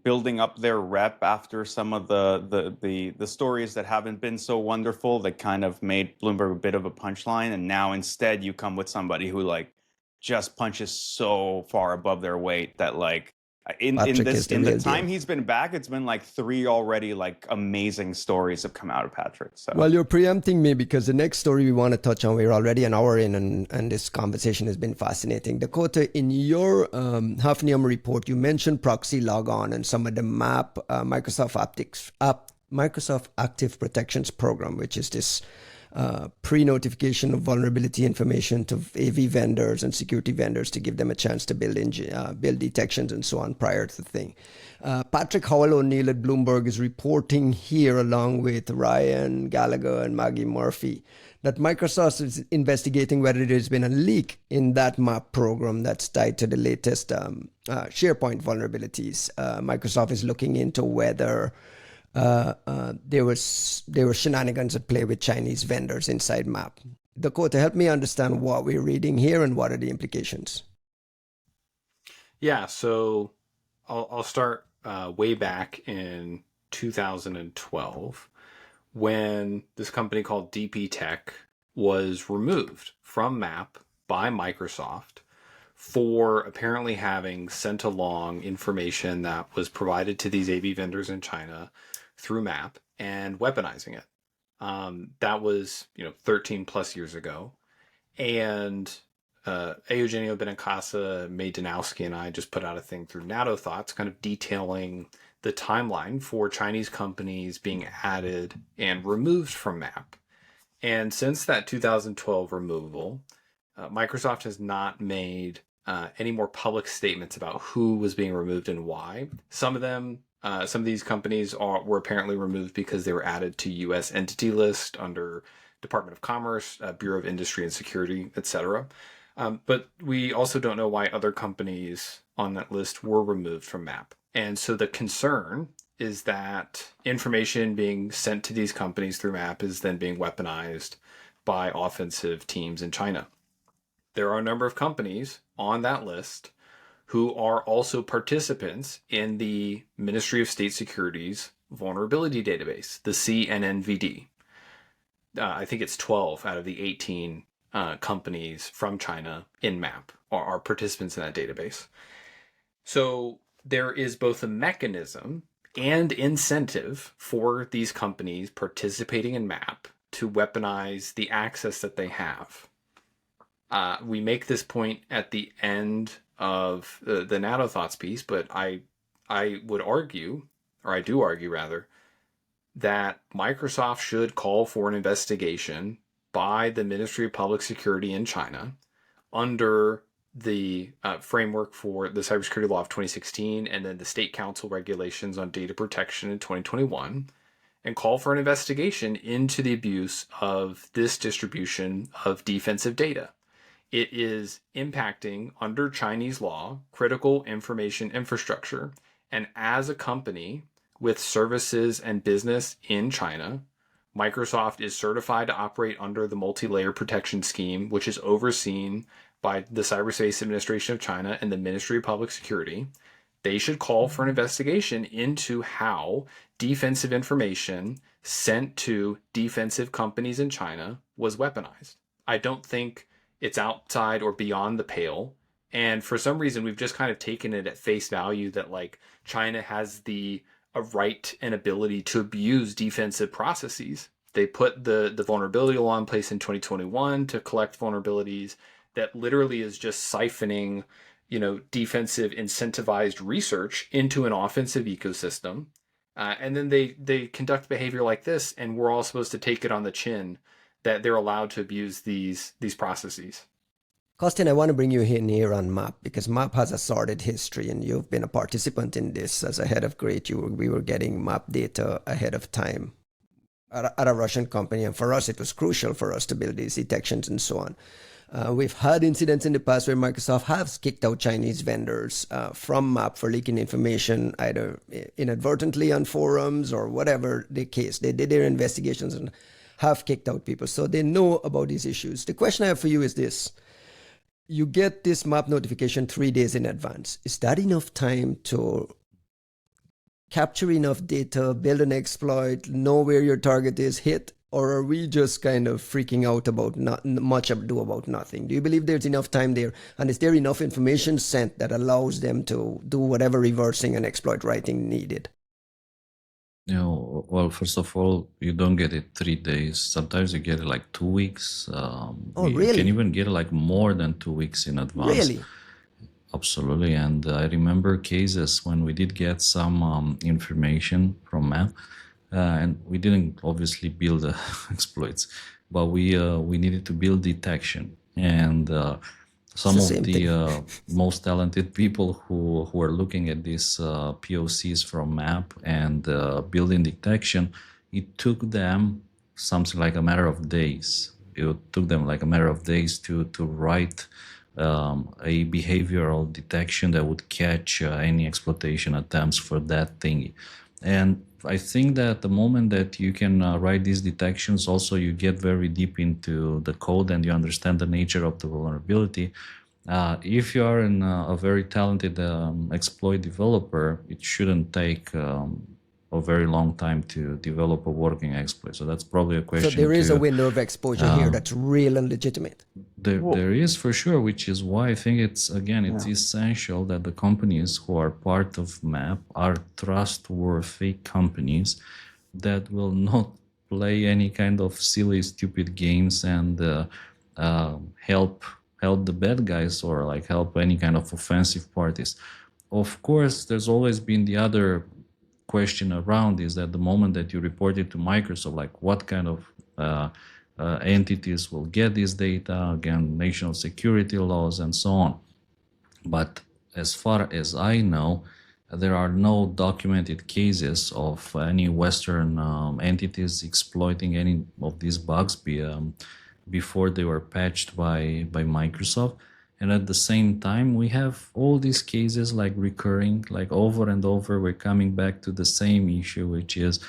building up their rep after some of the stories that haven't been so wonderful that kind of made Bloomberg a bit of a punchline, and now instead you come with somebody who like just punches so far above their weight that like Patrick is the in the real time deal. he's been back, it's been like 3 already like amazing stories have come out of Patrick. So Well, you're preempting me because the next story we want to touch on, we're already an hour in, and this conversation has been fascinating. Dakota, in your Hafnium report, you mentioned proxy logon and some of the MAPP Microsoft Active Protections Program, which is this pre-notification of vulnerability information to AV vendors and security vendors to give them a chance to build detections and so on prior to the thing. Patrick Howell O'Neill at Bloomberg is reporting here, along with Ryan Gallagher and Maggie Murphy, that Microsoft is investigating whether there's been a leak in that MAPP program that's tied to the latest Sharepoint vulnerabilities. Microsoft is looking into whether there were shenanigans at play with Chinese vendors inside MAPP. Dakota, help me understand what we're reading here and what are the implications. Yeah, so I'll start way back in 2012 when this company called DP Tech was removed from MAPP by Microsoft for apparently having sent along information that was provided to these AV vendors in China through MAPP and weaponizing it. That was 13 plus years ago. And Eugenio Benincasa, May Danowski, and I just put out a thing through NATO Thoughts kind of detailing the timeline for Chinese companies being added and removed from MAPP. And since that 2012 removal, Microsoft has not made any more public statements about who was being removed and why. Some of these companies were apparently removed because they were added to U.S. entity list under Department of Commerce, Bureau of Industry and Security, etc. But we also don't know why other companies on that list were removed from MAPP. And so the concern is that information being sent to these companies through MAPP is then being weaponized by offensive teams in China. There are a number of companies on that list who are also participants in the Ministry of State Security's vulnerability database, the CNNVD. I think it's 12 out of the 18 companies from China in MAPP are participants in that database. So there is both a mechanism and incentive for these companies participating in MAPP to weaponize the access that they have. We make this point at the end of the NATO Thoughts piece, but I would argue, or I do argue rather, that Microsoft should call for an investigation by the Ministry of Public Security in China under the framework for the Cybersecurity Law of 2016 and then the State Council regulations on data protection in 2021, and call for an investigation into the abuse of this distribution of defensive data. It is impacting, under Chinese law, critical information infrastructure. And as a company with services and business in China, Microsoft is certified to operate under the multi-layer protection scheme, which is overseen by the Cyberspace Administration of China and the Ministry of Public Security. They should call for an investigation into how defensive information sent to defensive companies in China was weaponized. I don't think it's outside or beyond the pale. And for some reason, we've just kind of taken it at face value that like China has a right and ability to abuse defensive processes. They put the vulnerability law in place in 2021 to collect vulnerabilities that literally is just siphoning, defensive incentivized research into an offensive ecosystem. And then they conduct behavior like this, and we're all supposed to take it on the chin that they're allowed to abuse these processes. Costin, I want to bring you in here on MAPP because MAPP has a sordid history, and you've been a participant in this as a head of GREAT. We were getting MAPP data ahead of time at a Russian company, and for us, it was crucial for us to build these detections and so on. We've had incidents in the past where Microsoft has kicked out Chinese vendors from MAPP for leaking information, either inadvertently on forums or whatever the case. They did their investigations and have kicked out people, so they know about these issues. The question I have for you is this. You get this MAPP notification 3 days in advance. Is that enough time to capture enough data, build an exploit, know where your target is, hit, or are we just kind of freaking out about not much ado about nothing? Do you believe there's enough time there, and is there enough information sent that allows them to do whatever reversing and exploit writing needed? Well, first of all, you don't get it 3 days. Sometimes you get it like 2 weeks. Oh, You really? can even get it like more than 2 weeks in advance. Really? Absolutely. And I remember cases when we did get some information from MAPP, and we didn't obviously build exploits, but we needed to build detection. And some the of same the thing. most talented people who are looking at these POCs from MAPP and building detection, it took them something like a matter of days. It took them like a matter of days to write a behavioral detection that would catch any exploitation attempts for that thingy. And I think that the moment that you can write these detections, also you get very deep into the code and you understand the nature of the vulnerability. If you are a very talented exploit developer, it shouldn't take a very long time to develop a working exploit. So that's probably a So question there is a to window of exposure here that's real and legitimate. there is for sure, which is why I think it's essential that the companies who are part of MAPP are trustworthy companies that will not play any kind of silly, stupid games and help the bad guys or like help any kind of offensive parties. Of course, there's always been the other question around is that the moment that you report it to Microsoft, like what kind of entities will get this data, again, national security laws and so on. But as far as I know, there are no documented cases of any Western entities exploiting any of these bugs before they were patched by Microsoft. And at the same time, we have all these cases like recurring, like over and over, we're coming back to the same issue, which is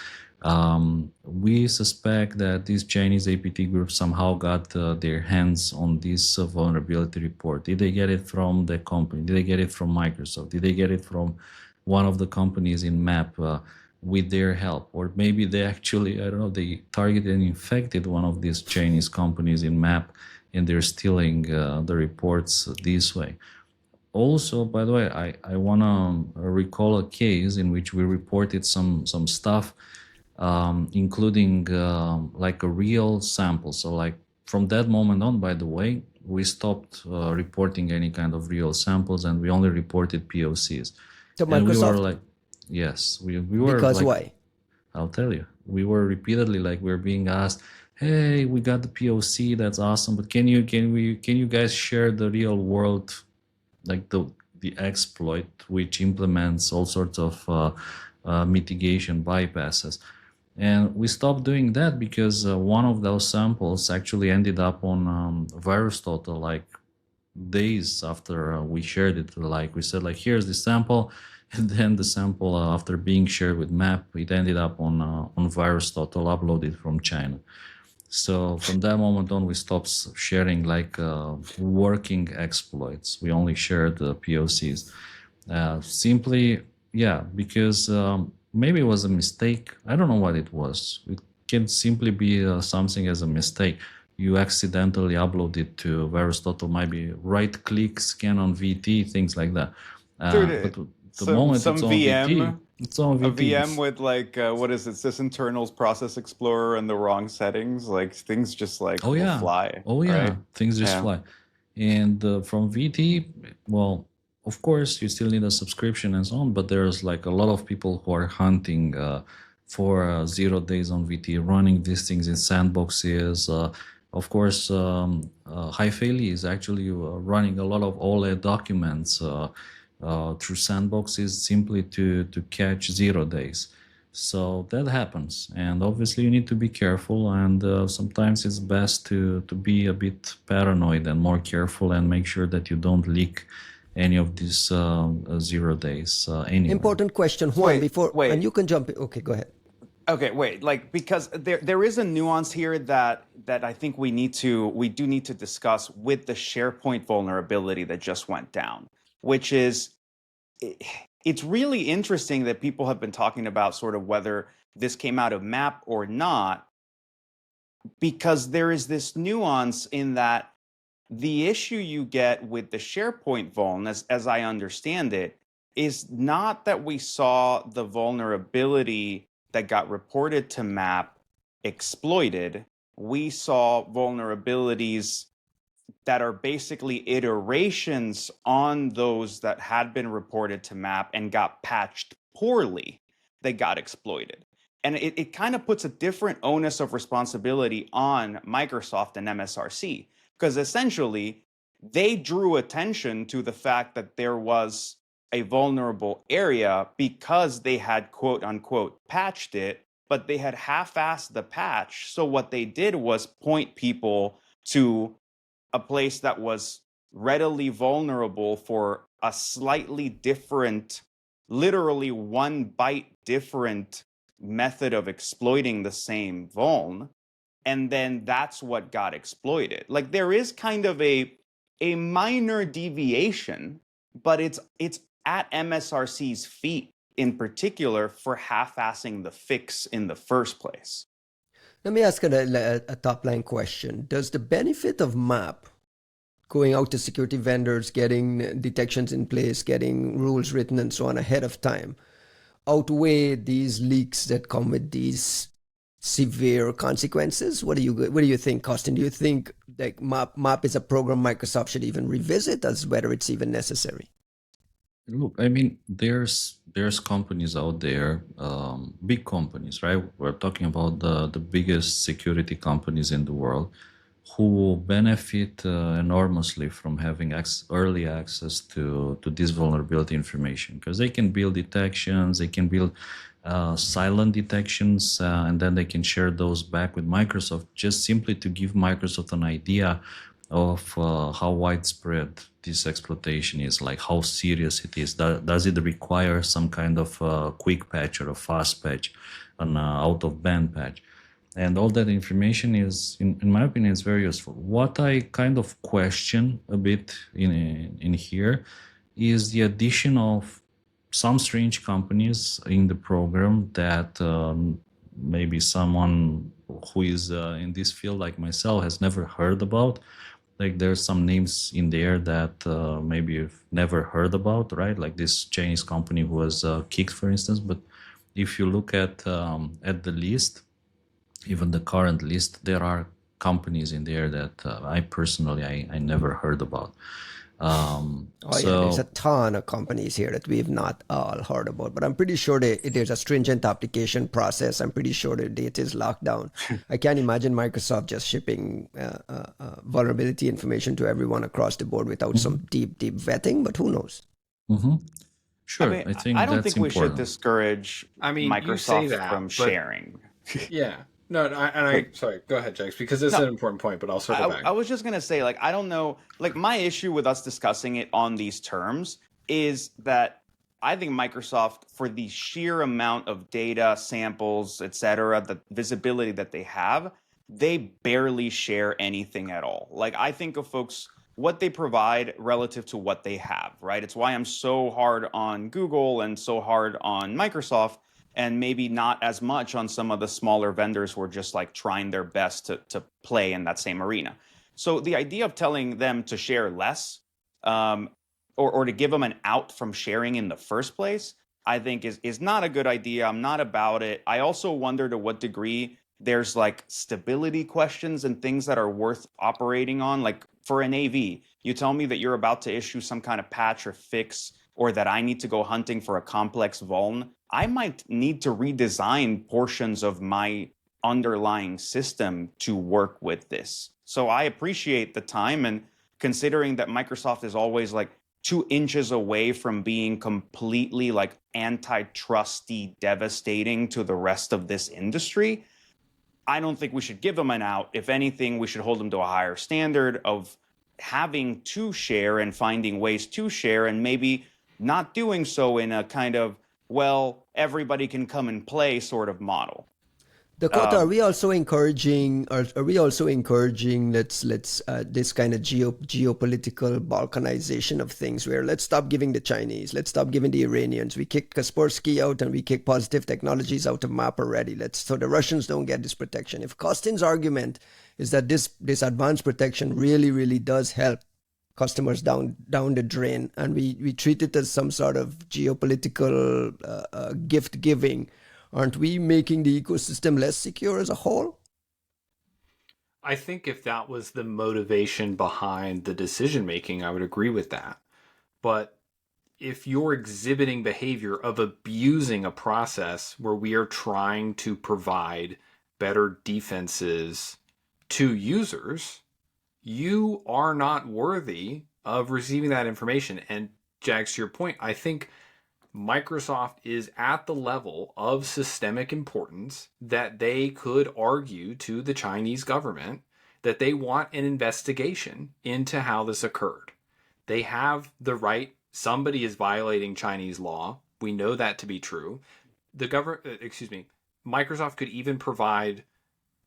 we suspect that these Chinese APT groups somehow got their hands on this vulnerability report. Did they get it from the company? Did they get it from Microsoft? Did they get it from one of the companies in MAPP with their help? Or maybe they actually, I don't know, they targeted and infected one of these Chinese companies in MAPP and they're stealing the reports this way. Also, by the way, I want to recall a case in which we reported some stuff, including like a real sample. So like from that moment on, by the way, we stopped reporting any kind of real samples and we only reported POCs. To And we were Microsoft? like, yes, we were Because like, why? I'll tell you, we were repeatedly like we're being asked, hey, we got the POC, that's awesome, but can you guys share the real world, like the exploit which implements all sorts of mitigation bypasses? And we stopped doing that because one of those samples actually ended up on VirusTotal like days after we shared it. Like we said, like here's the sample, and then the sample after being shared with MAPP, it ended up on VirusTotal uploaded from China. So from that moment on, we stopped sharing like working exploits. We only shared the POCs. Simply, yeah, because maybe it was a mistake. I don't know what it was. It can simply be something as a mistake. You accidentally upload it to VirusTotal, maybe right-click, scan on VT, things like that. But the moment it's on VT, it's on VT. A VM with like what is it? Sysinternals Process Explorer and the wrong settings, like things just like Oh will yeah, fly. oh yeah, right? things just Yeah. fly. And from VT, well, of course you still need a subscription and so on, but there's like a lot of people who are hunting for 0 days on VT, running these things in sandboxes. Of course, Haifeli is actually running a lot of OLED documents through sandboxes simply to catch 0 days. So that happens, and obviously you need to be careful, and sometimes it's best to be a bit paranoid and more careful and make sure that you don't leak any of these 0 days anyway. Important question, Juan, Wait. and you can jump in. Okay, go ahead. Okay, wait, like because there is a nuance here that I think we do need to discuss with the Sharepoint vulnerability that just went down, which is it's really interesting that people have been talking about sort of whether this came out of MAPP or not, because there is this nuance in that the issue you get with the Sharepoint vuln, as I understand it, is not that we saw the vulnerability that got reported to MAPP exploited. We saw vulnerabilities that are basically iterations on those that had been reported to MAPP and got patched poorly. They got exploited. And it kind of puts a different onus of responsibility on Microsoft and MSRC, because essentially they drew attention to the fact that there was a vulnerable area because they had quote unquote patched it, but they had half-assed the patch. So what they did was point people to a place that was readily vulnerable for a slightly different, literally 1 byte different method of exploiting the same vuln. And then that's what got exploited. Like there is kind of a minor deviation, but it's at MSRC's feet in particular for half-assing the fix in the first place. Let me ask a top-line question. Does the benefit of MAPP going out to security vendors, getting detections in place, getting rules written and so on ahead of time, outweigh these leaks that come with these severe consequences? What do you think, Costin? Do you think like MAPP is a program Microsoft should even revisit, as whether it's even necessary? Look, I mean, there's companies out there, big companies, right? We're talking about the biggest security companies in the world, who benefit enormously from having early access to this vulnerability information, because they can build detections, they can build silent detections, and then they can share those back with Microsoft, just simply to give Microsoft an idea of how widespread this exploitation is, like how serious it is. Does it require some kind of quick patch or a fast patch, an out-of-band patch? And all that information is, in my opinion, is very useful. What I kind of question a bit in here is the addition of some strange companies in the program that maybe someone who is in this field like myself has never heard about. Like there's some names in there that maybe you've never heard about, right? Like this Chinese company who was kicked, for instance. But if you look at the list, even the current list, there are companies in there that I personally I never heard about. There's a ton of companies here that we've not all heard about, but I'm pretty sure there's a stringent application process. I'm pretty sure the data is locked down. I can't imagine Microsoft just shipping vulnerability information to everyone across the board without some deep vetting, but who knows? Sure, I think I don't that's think we should important. discourage I mean, you say Microsoft that, from but sharing. yeah. No, sorry, go ahead, Jax, because this is No, an important point, but I'll circle back. I was just gonna say, like, I don't know, like, my issue with us discussing it on these terms is that I think Microsoft, for the sheer amount of data, samples, etc., the visibility that they have, they barely share anything at all. Like, I think of folks what they provide relative to what they have, right? It's why I'm so hard on Google and so hard on Microsoft, and maybe not as much on some of the smaller vendors who are just like trying their best to play in that same arena. So the idea of telling them to share less, or to give them an out from sharing in the first place, I think is not a good idea. I'm not about it. I also wonder to what degree there's like stability questions and things that are worth operating on. Like for an AV, you tell me that you're about to issue some kind of patch or fix, or that I need to go hunting for a complex vuln, I might need to redesign portions of my underlying system to work with this. So I appreciate the time, and considering that Microsoft is always like 2 inches away from being completely like antitrusty devastating to the rest of this industry, I don't think we should give them an out. If anything, we should hold them to a higher standard of having to share and finding ways to share, and maybe not doing so in a kind of, well, everybody can come and play sort of model. Dakota, are we also encouraging? Are we also encouraging? Let's this kind of geopolitical balkanization of things, where let's stop giving the Chinese, let's stop giving the Iranians. We kicked Kaspersky out and we kicked Positive Technologies out of MAPP already. So the Russians don't get this protection. If Costin's argument is that this advanced protection really does help customers down the drain, and we treat it as some sort of geopolitical gift giving, aren't we making the ecosystem less secure as a whole? I think if that was the motivation behind the decision making, I would agree with that. But if you're exhibiting behavior of abusing a process where we are trying to provide better defenses to users, you are not worthy of receiving that information. And Jags, to your point, I think Microsoft is at the level of systemic importance that they could argue to the Chinese government that they want an investigation into how this occurred. They have the right. Somebody is violating Chinese law. We know that to be true. Microsoft could even provide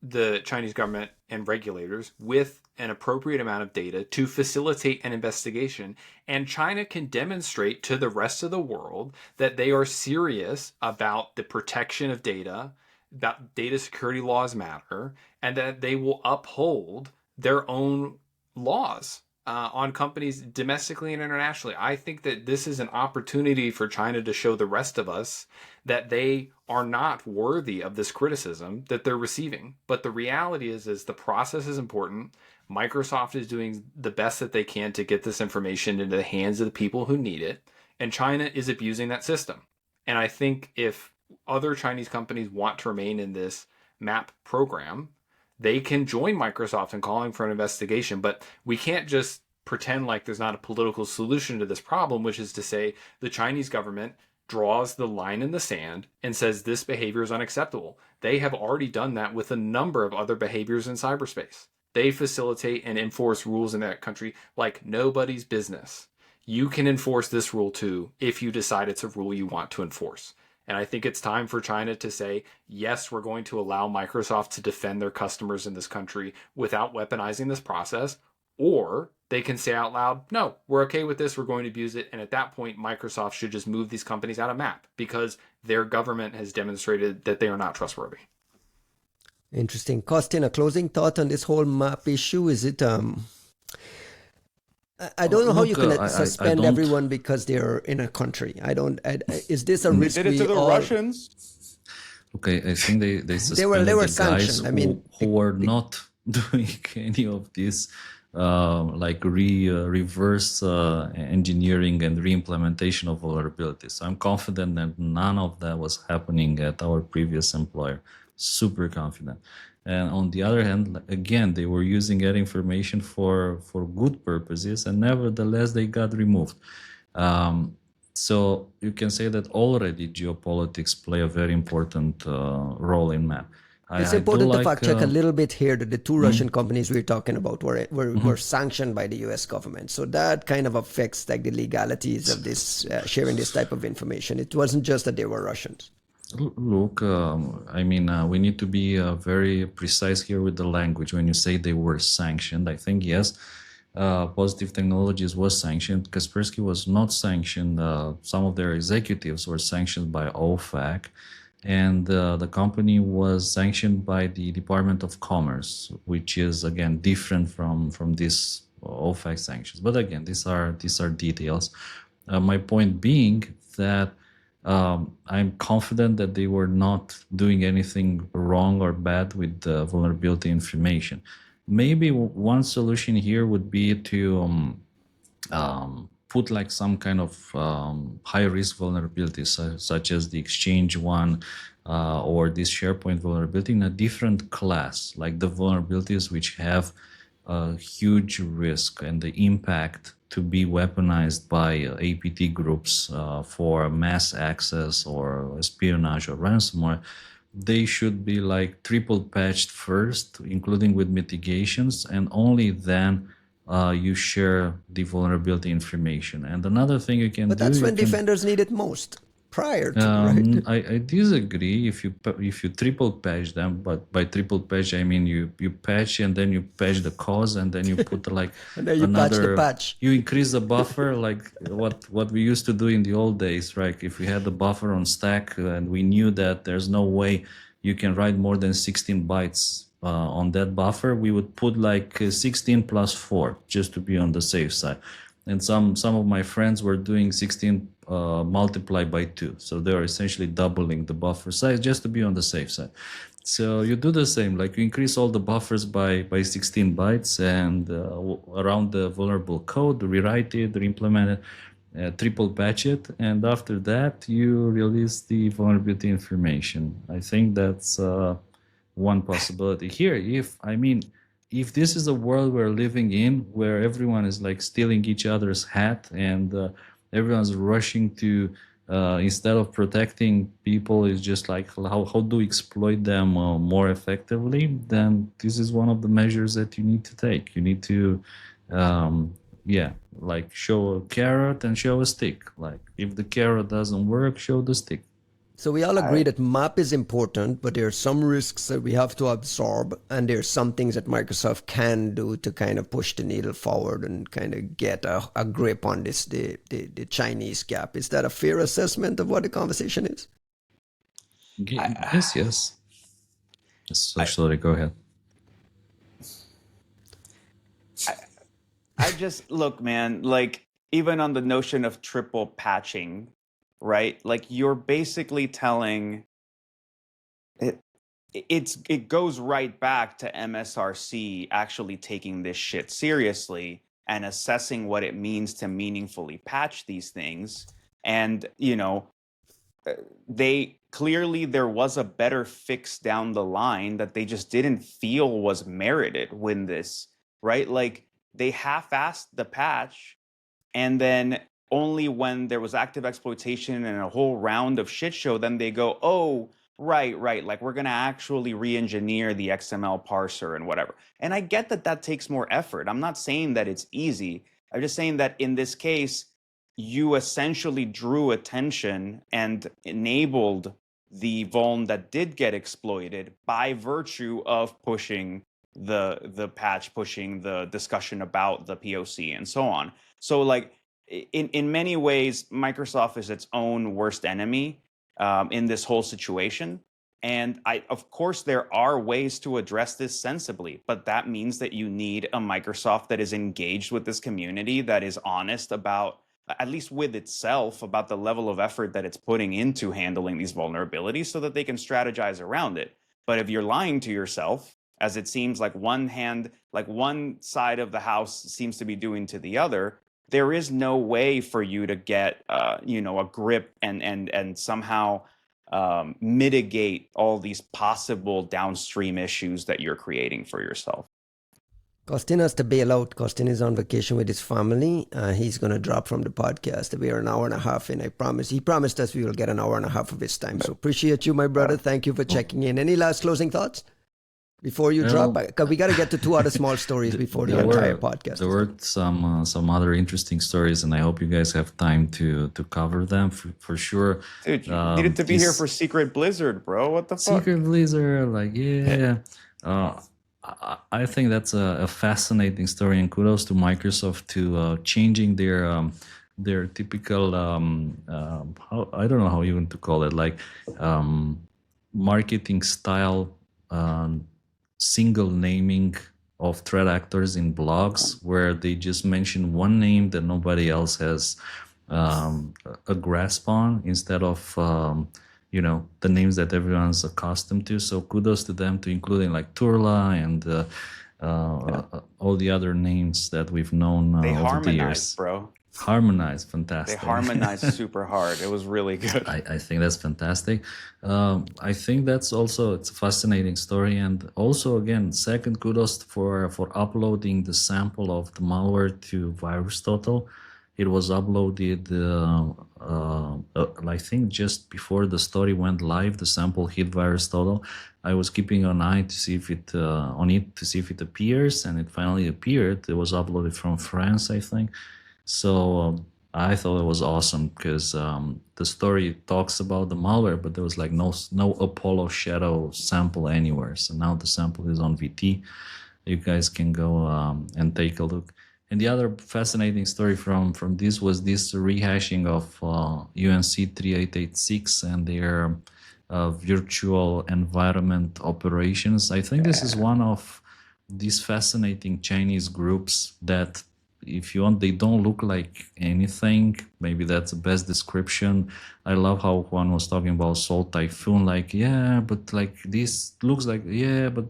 the Chinese government and regulators with an appropriate amount of data to facilitate an investigation. And China can demonstrate to the rest of the world that they are serious about the protection of data, that data security laws matter, and that they will uphold their own laws on companies domestically and internationally. I think that this is an opportunity for China to show the rest of us that they are not worthy of this criticism that they're receiving. But the reality is the process is important. Microsoft is doing the best that they can to get this information into the hands of the people who need it. And China is abusing that system. And I think if other Chinese companies want to remain in this MAPP program, they can join Microsoft in calling for an investigation. But we can't just pretend like there's not a political solution to this problem, which is to say the Chinese government draws the line in the sand and says this behavior is unacceptable. They have already done that with a number of other behaviors in cyberspace. They facilitate and enforce rules in that country like nobody's business. You can enforce this rule too if you decide it's a rule you want to enforce. And I think it's time for China to say, yes, we're going to allow Microsoft to defend their customers in this country without weaponizing this process. Or they can say out loud, no, we're okay with this, we're going to abuse it. And at that point, Microsoft should just move these companies out of MAPP because their government has demonstrated that they are not trustworthy. Interesting. Costin, a closing thought on this whole MAPP issue? Is it... I don't know how you can suspend everyone because they're in a country. Is this a risk? They did it to the Russians. Okay, I think they suspended they were the guys sanctioned. who were not doing any of this, reverse engineering and re-implementation of vulnerabilities. So I'm confident that none of that was happening at our previous employer. Super confident. And on the other hand, again, they were using that information for good purposes, and nevertheless, they got removed. So you can say that already geopolitics play a very important role in MAPP. It's important to fact check a little bit here that the two Russian companies we're talking about were sanctioned by the US government. So that kind of affects the legalities of this sharing this type of information. It wasn't just that they were Russians. Look, we need to be very precise here with the language. When you say they were sanctioned, I think, yes, Positive Technologies was sanctioned. Kaspersky was not sanctioned. Some of their executives were sanctioned by OFAC, and the company was sanctioned by the Department of Commerce, which is, again, different from these OFAC sanctions. But again, these are details. My point being that I'm confident that they were not doing anything wrong or bad with the vulnerability information. Maybe one solution here would be to put like some kind of high-risk vulnerabilities, such as the Exchange one or this Sharepoint vulnerability in a different class, like the vulnerabilities which have a huge risk and the impact to be weaponized by APT groups for mass access or espionage or ransomware. They should be like triple patched first, including with mitigations, and only then you share the vulnerability information. And another thing you can do... But that's when defenders need it most. prior to, right? I disagree if you triple patch them, but by triple patch I mean you patch and then you patch the cause and then you put like And then you patch the patch. You increase the buffer like what we used to do in the old days, right? If we had the buffer on stack and we knew that there's no way you can write more than 16 bytes on that buffer, we would put like 16 plus 4 just to be on the safe side. And some of my friends were doing 16 multiplied by 2. So they're essentially doubling the buffer size just to be on the safe side. So you do the same, like you increase all the buffers by 16 bytes and around the vulnerable code, rewrite it, re-implement it, triple patch it. And after that, you release the vulnerability information. I think that's one possibility here. If this is a world we're living in where everyone is like stealing each other's hat and everyone's rushing to instead of protecting people is just like how do we exploit them more effectively, then this is one of the measures that you need to take. You need to like show a carrot and show a stick. Like if the carrot doesn't work, show the stick. So we all agree that MAPP is important, but there are some risks that we have to absorb, and there are some things that Microsoft can do to kind of push the needle forward and kind of get a grip on this, the Chinese gap. Is that a fair assessment of what the conversation is? Yes. So sorry, go ahead. I just look, man, like even on the notion of triple patching, right? Like you're basically telling it goes right back to MSRC actually taking this shit seriously and assessing what it means to meaningfully patch these things. And, there was a better fix down the line that they just didn't feel was merited when this, right? Like they half-assed the patch, and then only when there was active exploitation and a whole round of shit show, then they go, oh, right, like we're going to actually re-engineer the XML parser and whatever. And I get that that takes more effort. I'm not saying that it's easy. I'm just saying that in this case, you essentially drew attention and enabled the vuln that did get exploited by virtue of pushing the patch, pushing the discussion about the POC and so on. So like, in many ways, Microsoft is its own worst enemy in this whole situation. And of course, there are ways to address this sensibly, but that means that you need a Microsoft that is engaged with this community, that is honest about, at least with itself, about the level of effort that it's putting into handling these vulnerabilities so that they can strategize around it. But if you're lying to yourself, as it seems like one side of the house seems to be doing to the other, there is no way for you to get, a grip and somehow mitigate all these possible downstream issues that you're creating for yourself. Costin has to bail out. Costin is on vacation with his family. He's going to drop from the podcast. We are an hour and a half in, I promise. He promised us we will get an hour and a half of his time. So appreciate you, my brother. Thank you for checking in. Any last closing thoughts? Before you drop, we got to get to 2 other small stories before the entire podcast. There were some other interesting stories, and I hope you guys have time to cover them for sure. Dude, you needed to be here for Secret Blizzard, bro. What the fuck? Secret Blizzard, like, yeah. I think that's a fascinating story, and kudos to Microsoft to changing their typical, I don't know how you want to call it, like marketing style, single naming of threat actors in blogs, where they just mention one name that nobody else has a grasp on, instead of the names that everyone's accustomed to. So kudos to them to including like Turla and all the other names that we've known over the years. Bro. Harmonized, fantastic. They harmonized super hard. It was really good. I think that's fantastic. I think that's also, it's a fascinating story. And also, again, second kudos for uploading the sample of the malware to VirusTotal. It was uploaded, I think just before the story went live, the sample hit VirusTotal. I was keeping an eye to see if it appears, and it finally appeared. It was uploaded from France, I think. So I thought it was awesome because the story talks about the malware, but there was like no Apollo Shadow sample anywhere. So now the sample is on VT. You guys can go and take a look. And the other fascinating story from this was this rehashing of UNC 3886 and their virtual environment operations. I think this is one of these fascinating Chinese groups that, if you want, they don't look like anything. Maybe that's the best description. I love how Juan was talking about Salt Typhoon. Like, yeah, but like this looks like, yeah, but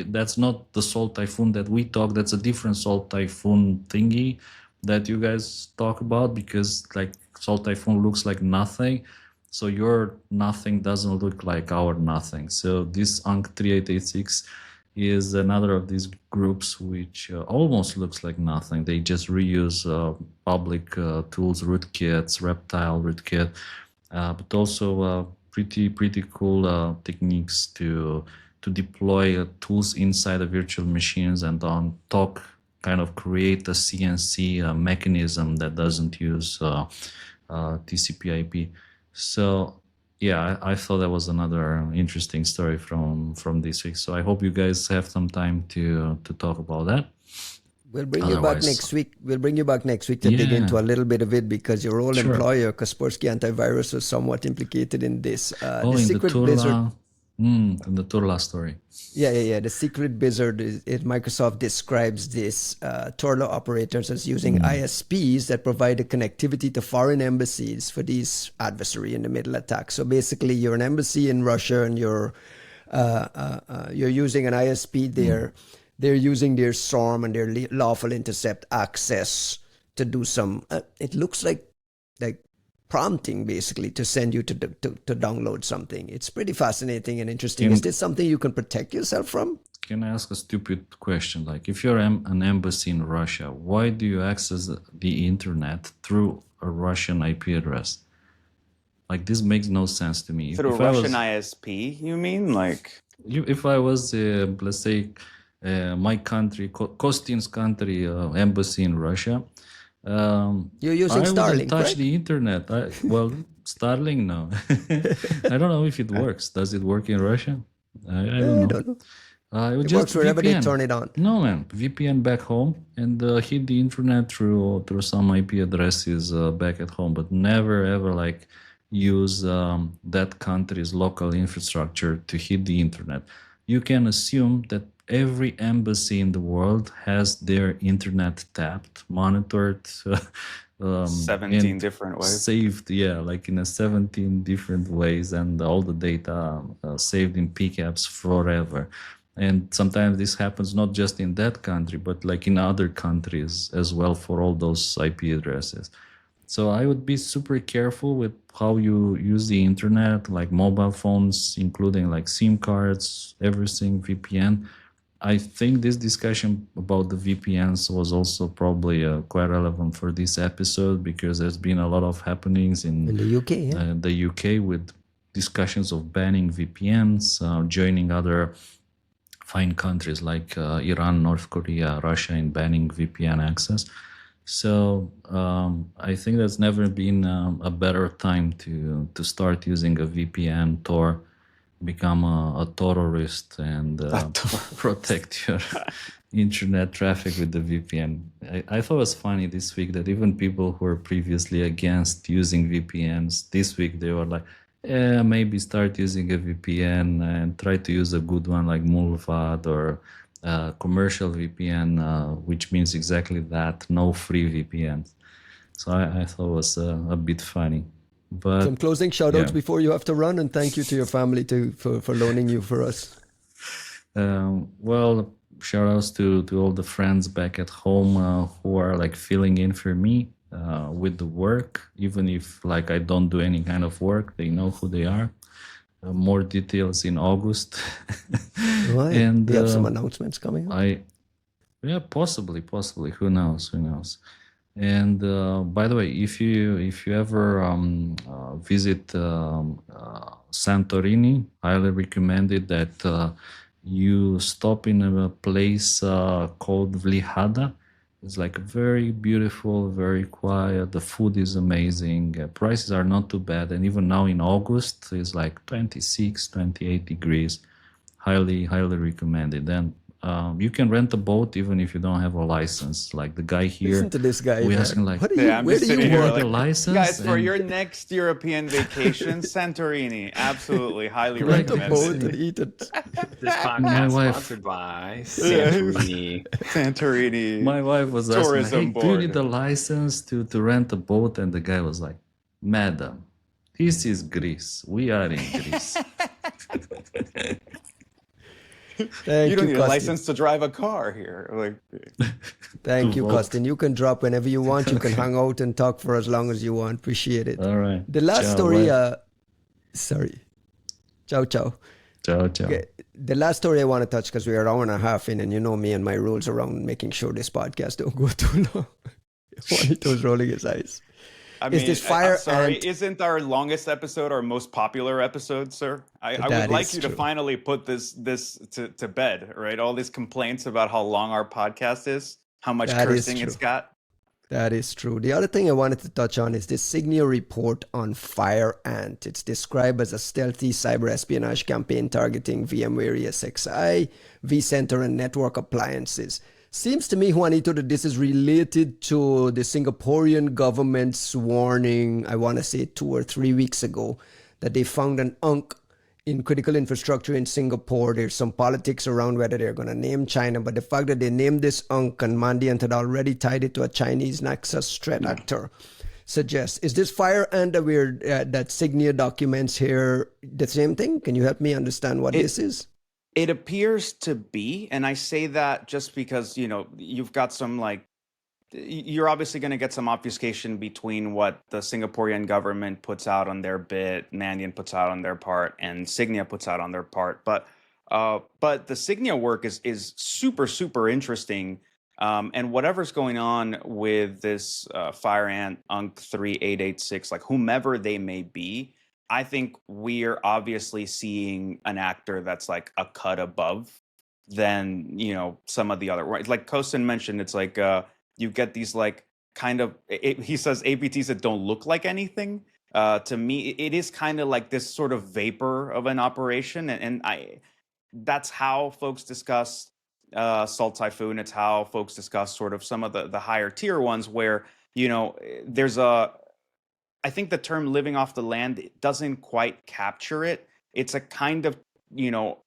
that's not the Salt Typhoon that we talk. That's a different Salt Typhoon thingy that you guys talk about, because like Salt Typhoon looks like nothing. So your nothing doesn't look like our nothing. So this UNC 3886 is another of these groups which almost looks like nothing. They just reuse public tools, rootkits, reptile rootkit, but also pretty cool techniques to deploy tools inside the virtual machines, and on top kind of create a CNC mechanism that doesn't use TCP/IP. So yeah, I thought that was another interesting story from this week. So I hope you guys have some time to talk about that. We'll bring you back next week. We'll bring you back next week to dig into a little bit of it, because your old employer, Kaspersky Antivirus, was somewhat implicated in this. The secret blizzard. In the Turla story. Yeah. The secret blizzard Microsoft describes this Turla operators as using ISPs that provide the connectivity to foreign embassies for these adversary in the middle attacks. So basically, you're an embassy in Russia and you're using an ISP there. They're using their SORM and their lawful intercept access to do some. It looks like prompting, basically, to send you to download something. It's pretty fascinating and interesting. Is this something you can protect yourself from? Can I ask a stupid question? Like, if you're an embassy in Russia, why do you access the internet through a Russian IP address? Like, this makes no sense to me. Through a Russian ISP, you mean? Like, if I was, let's say, my country, Costin's country, embassy in Russia, you're using Starlink, touch right? the internet. Starlink, no. I don't know if it works. Does it work in Russia? I don't know. It works wherever they turn it on. No, man. VPN back home and hit the internet through some IP addresses back at home, but never ever like use that country's local infrastructure to hit the internet. You can assume that every embassy in the world has their internet tapped, monitored, 17 different ways. Saved, like in 17 different ways, and all the data saved in PCAPs forever. And sometimes this happens not just in that country, but like in other countries as well for all those IP addresses. So I would be super careful with how you use the internet, like mobile phones, including like SIM cards, everything, VPN. I think this discussion about the VPNs was also probably quite relevant for this episode, because there's been a lot of happenings in the UK, the UK with discussions of banning VPNs, joining other fine countries like Iran, North Korea, Russia in banning VPN access. So I think there's never been a better time to start using a VPN, Tor, become a terrorist and protect your internet traffic with the VPN. I thought it was funny this week that even people who were previously against using VPNs, this week they were like, maybe start using a VPN and try to use a good one like Mulvad or commercial VPN, which means exactly that, no free VPNs. So I thought it was a bit funny. But some closing shout-outs before you have to run, and thank you to your family for loaning you for us. Well, shout-outs to all the friends back at home who are like filling in for me with the work, even if like I don't do any kind of work. They know who they are. More details in August. Right. And you have some announcements coming up. Possibly. Who knows? And by the way, if you ever visit Santorini, highly recommended that you stop in a place called Vlihada. It's like very beautiful, very quiet. The food is amazing. Prices are not too bad. And even now in August, it's like 26, 28 degrees. Highly, highly recommended. And you can rent a boat even if you don't have a license. Like the guy here, Listen to this guy, we man. asked him like, What are you, Yeah, I'm where just do you sitting here work? want the like, license? guys, for And- your next European vacation, Santorini, absolutely, highly Rent a Rent a boat recommended. and eat it. This My podcast wife- sponsored by Santorini. Santorini. My wife was asking, like, Tourism hey, do you board. need a license to rent a boat? And the guy was like, madam, this is Greece. We are in Greece. Thank You don't you, need a Costin. license to drive a car here. Like, Thank to you, vote. Costin. You can drop whenever you want. You can hang out and talk for as long as you want. Appreciate it. All right. The last Ciao, story, bye. sorry. Ciao, ciao. Ciao, ciao. Okay. The last story I want to touch, because we're an hour and a half in, and you know me and my rules around making sure this podcast don't go too long. Juanito's rolling his eyes. I Is mean, this I'm fire sorry, ant- isn't our longest episode our most popular episode, sir? I That would like is you to true. finally put this to bed, right? All these complaints about how long our podcast is, how much That is cursing it's true. got. That is true. The other thing I wanted to touch on is the Signia report on Fire Ant. It's described as a stealthy cyber espionage campaign targeting VMware ESXi, vCenter, and network appliances. Seems to me, Juanito, that this is related to the Singaporean government's warning, I want to say 2 or 3 weeks ago, that they found an UNC in critical infrastructure in Singapore. There's some politics around whether they're going to name China, but the fact that they named this UNC and Mandiant had already tied it to a Chinese-nexus threat actor suggests. Is this Fire Ant that that Signia documents here the same thing? Can you help me understand what this is? It appears to be, and I say that just because, you know, you've got some you're obviously going to get some obfuscation between what the Singaporean government puts out on their bit, Mandiant puts out on their part, and Signia puts out on their part. But the Signia work is super, super interesting. And whatever's going on with this Fire Ant UNC 3886, like whomever they may be, I think we are obviously seeing an actor that's like a cut above than, you know, some of the other, right? Like Costin mentioned, it's like you get these like kind of, he says APTs that don't look like anything. To me, it is kind of like this sort of vapor of an operation. And that's how folks discuss Salt Typhoon. It's how folks discuss sort of some of the higher tier ones where, you know, there's I think the term living off the land doesn't quite capture it. It's a kind of, you know,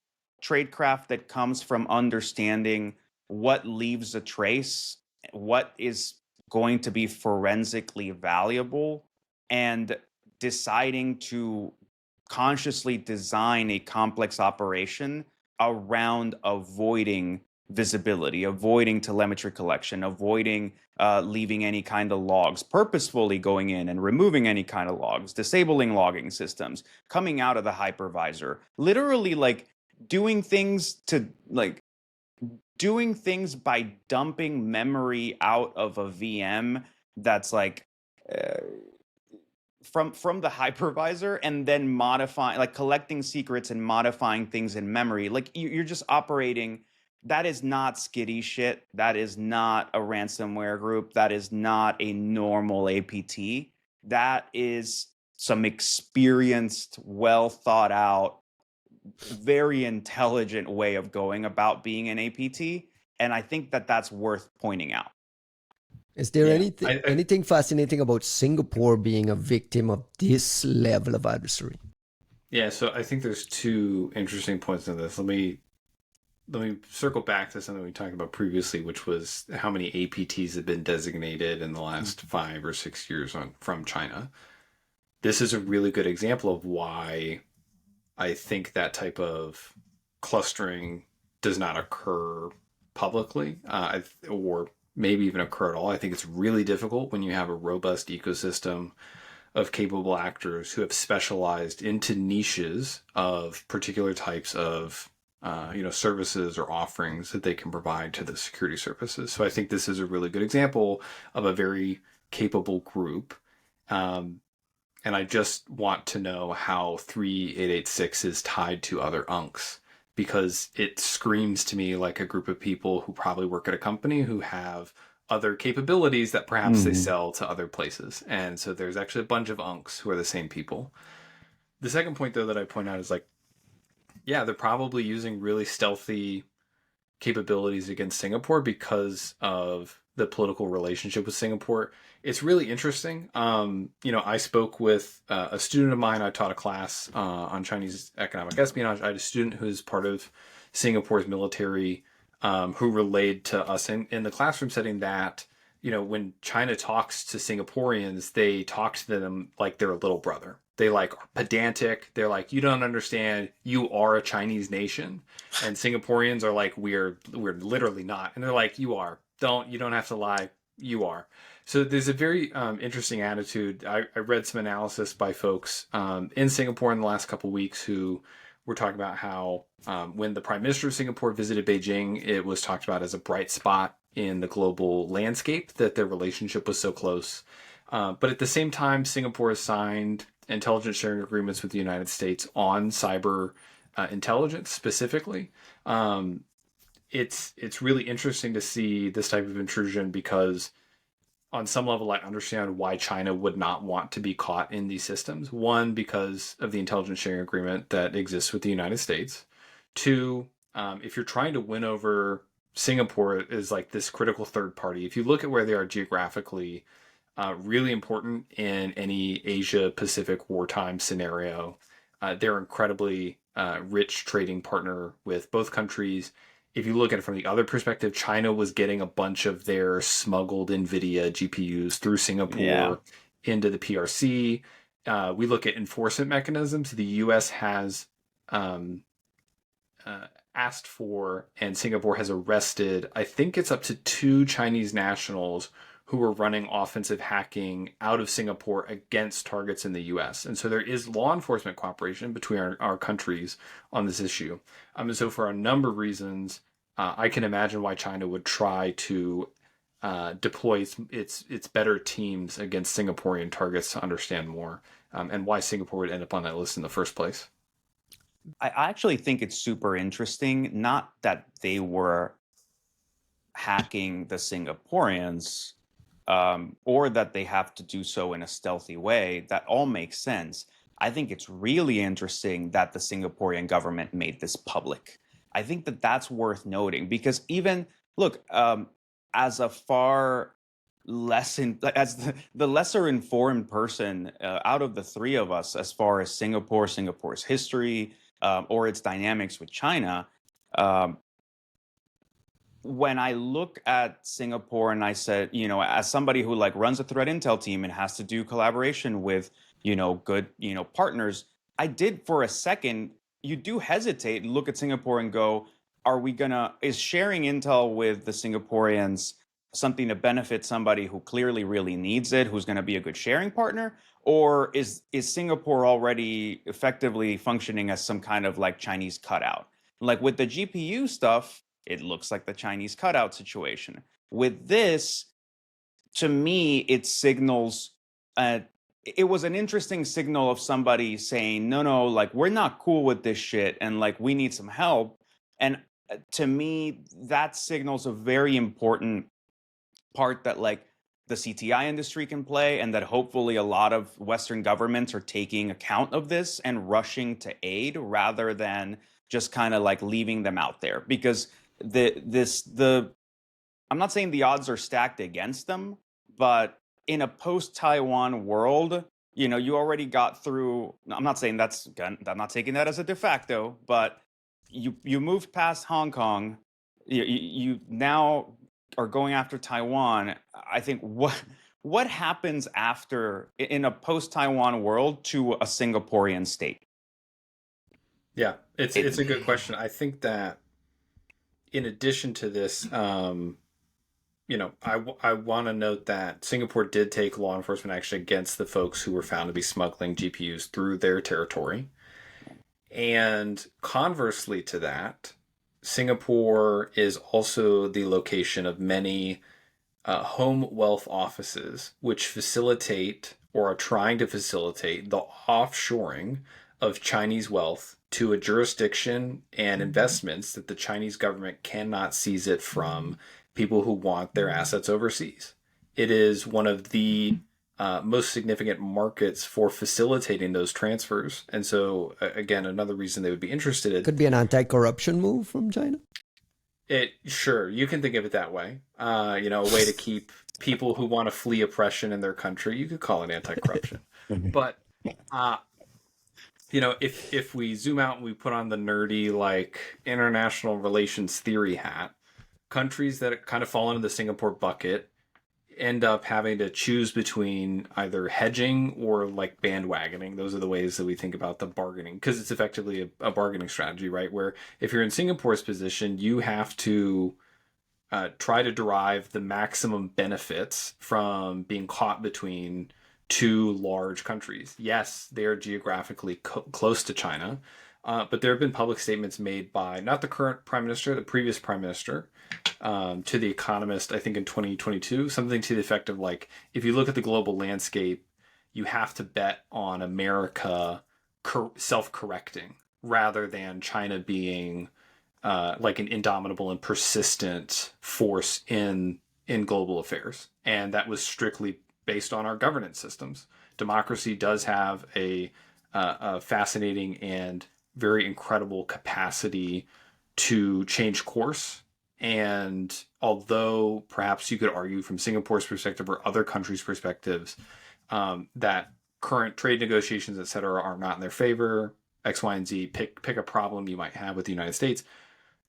tradecraft that comes from understanding what leaves a trace, what is going to be forensically valuable, and deciding to consciously design a complex operation around avoiding visibility, avoiding telemetry collection, avoiding leaving any kind of logs, purposefully going in and removing any kind of logs, disabling logging systems, coming out of the hypervisor, literally like doing things by dumping memory out of a VM that's like from the hypervisor, and then modifying, like collecting secrets and modifying things in memory. Like you're just operating. That is not skitty shit. That is not a ransomware group. That is not a normal APT. That is some experienced, well thought out, very intelligent way of going about being an APT. And I think that that's worth pointing out. Is there Yeah, anything fascinating about Singapore being a victim of this level of adversary? Yeah, so I think there's two interesting points in this. Let me circle back to something we talked about previously, which was how many APTs have been designated in the last 5 or 6 years from China. This is a really good example of why I think that type of clustering does not occur publicly, or maybe even occur at all. I think it's really difficult when you have a robust ecosystem of capable actors who have specialized into niches of particular types of services or offerings that they can provide to the security services. So I think this is a really good example of a very capable group. And I just want to know how 3886 is tied to other UNCs, because it screams to me like a group of people who probably work at a company who have other capabilities that perhaps they sell to other places. And so there's actually a bunch of unks who are the same people. The second point, though, that I point out is like, yeah, they're probably using really stealthy capabilities against Singapore because of the political relationship with Singapore. It's really interesting. I spoke with a student of mine. I taught a class on Chinese economic espionage. I had a student who is part of Singapore's military who relayed to us in the classroom setting that, when China talks to Singaporeans, they talk to them like they're a little brother. They like are pedantic. They're like, you don't understand. You are a Chinese nation, and Singaporeans are like, we're literally not. And they're like, you are. You don't have to lie. You are. So there's a very interesting attitude. I read some analysis by folks in Singapore in the last couple of weeks who were talking about how when the Prime Minister of Singapore visited Beijing, it was talked about as a bright spot in the global landscape that their relationship was so close. But at the same time, Singapore has signed intelligence sharing agreements with the United States on cyber intelligence specifically. It's really interesting to see this type of intrusion because on some level, I understand why China would not want to be caught in these systems. One, because of the intelligence sharing agreement that exists with the United States. Two, if you're trying to win over Singapore is like this critical third party. If you look at where they are geographically, really important in any Asia Pacific wartime scenario. They're incredibly rich trading partner with both countries. If you look at it from the other perspective, China was getting a bunch of their smuggled NVIDIA GPUs through Singapore into the PRC. We look at enforcement mechanisms. The US has asked for, and Singapore has arrested, I think it's up to 2 Chinese nationals who were running offensive hacking out of Singapore against targets in the US. And so there is law enforcement cooperation between our countries on this issue. And so for a number of reasons, I can imagine why China would try to deploy its better teams against Singaporean targets to understand more, and why Singapore would end up on that list in the first place. I actually think it's super interesting, not that they were hacking the Singaporeans, or that they have to do so in a stealthy way. That all makes sense. I think it's really interesting that the Singaporean government made this public. I think that that's worth noting because even look, as a far as the lesser informed person out of the three of us, as far as Singapore's history or its dynamics with China. When I look at Singapore and I said, as somebody who like runs a threat intel team and has to do collaboration with, good, partners, I did for a second, you do hesitate and look at Singapore and go, is sharing intel with the Singaporeans something to benefit somebody who clearly really needs it, who's going to be a good sharing partner? Or is Singapore already effectively functioning as some kind of like Chinese cutout? Like with the GPU stuff, it looks like the Chinese cutout situation. With this, to me, it signals, it was an interesting signal of somebody saying, no, like, we're not cool with this shit and like, we need some help. And to me, that signals a very important part that like the CTI industry can play, and that hopefully a lot of Western governments are taking account of this and rushing to aid rather than just kind of like leaving them out there. Because I'm not saying the odds are stacked against them, but in a post-Taiwan world, you already got through. I'm not saying I'm not taking that as a de facto, but you moved past Hong Kong. You now are going after Taiwan. I think what happens after in a post-Taiwan world to a Singaporean state? Yeah, it's a good question. I think that in addition to this, I want to note that Singapore did take law enforcement action against the folks who were found to be smuggling GPUs through their territory. And conversely to that, Singapore is also the location of many home wealth offices, which facilitate or are trying to facilitate the offshoring of Chinese wealth to a jurisdiction and investments that the Chinese government cannot seize it from people who want their assets overseas. It is one of the most significant markets for facilitating those transfers. And so, again, another reason they would be interested in Could be an anti-corruption move from China. Sure, you can think of it that way. A way to keep people who want to flee oppression in their country. You could call it anti-corruption. But if we zoom out and we put on the nerdy like international relations theory hat, countries that kind of fall into the Singapore bucket end up having to choose between either hedging or like bandwagoning. Those are the ways that we think about the bargaining, because it's effectively a bargaining strategy, right? Where if you're in Singapore's position, you have to try to derive the maximum benefits from being caught between two large countries. Yes, they are geographically close to China, but there have been public statements made by not the current prime minister, the previous prime minister, to The Economist, I think in 2022, something to the effect of like, if you look at the global landscape, you have to bet on America self-correcting rather than China being like an indomitable and persistent force in global affairs. And that was strictly based on our governance systems. Democracy does have a fascinating and very incredible capacity to change course. And although perhaps you could argue from Singapore's perspective or other countries' perspectives that current trade negotiations, et cetera, are not in their favor, X, Y, and Z, pick a problem you might have with the United States,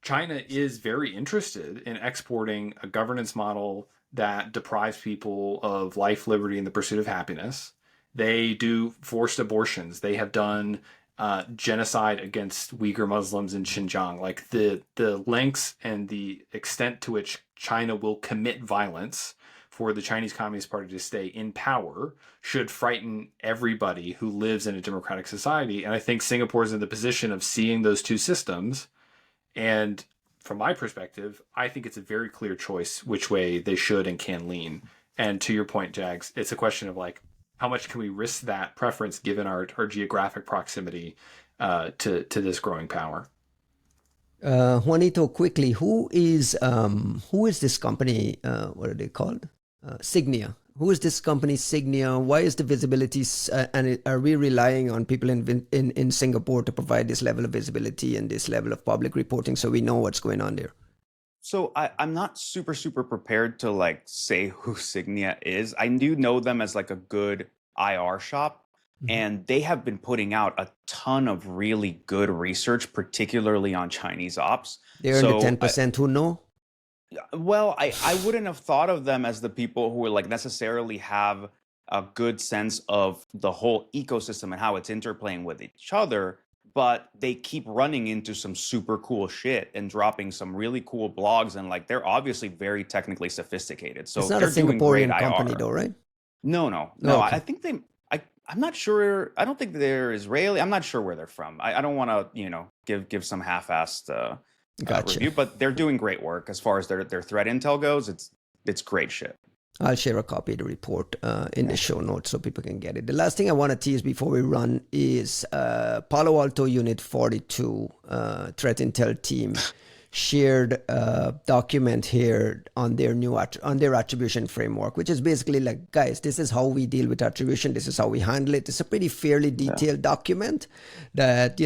China is very interested in exporting a governance model that deprives people of life, liberty, and the pursuit of happiness. They do forced abortions. They have done genocide against Uyghur Muslims in Xinjiang. Like the lengths and the extent to which China will commit violence for the Chinese Communist Party to stay in power should frighten everybody who lives in a democratic society. And I think Singapore is in the position of seeing those two systems. And from my perspective, I think it's a very clear choice which way they should and can lean. And to your point, Jags, it's a question of like, how much can we risk that preference given our geographic proximity to this growing power? Juanito, quickly, who is this company? What are they called? Signia. Who is this company, Signia? Why is the visibility, and are we relying on people in Singapore to provide this level of visibility and this level of public reporting so we know what's going on there? So I'm not super prepared to like say who Signia is. I do know them as like a good IR shop, and they have been putting out a ton of really good research, particularly on Chinese ops. They're in the 10% who know? Well, I wouldn't have thought of them as the people who like necessarily have a good sense of the whole ecosystem and how it's interplaying with each other, but they keep running into some super cool shit and dropping some really cool blogs, and like they're obviously very technically sophisticated. So it's not a Singaporean company though, right? No. Okay. I think I'm not sure. I don't think they're Israeli. I'm not sure where they're from. I don't want to, give some half-assed review, but they're doing great work as far as their threat intel goes. It's great shit. I'll share a copy of the report in the show notes so people can get it. The last thing I want to tease before we run is Palo Alto Unit 42 threat intel team shared a document here on their their attribution framework, which is basically like, guys, this is how we deal with attribution. This is how we handle it. It's a pretty fairly detailed document that,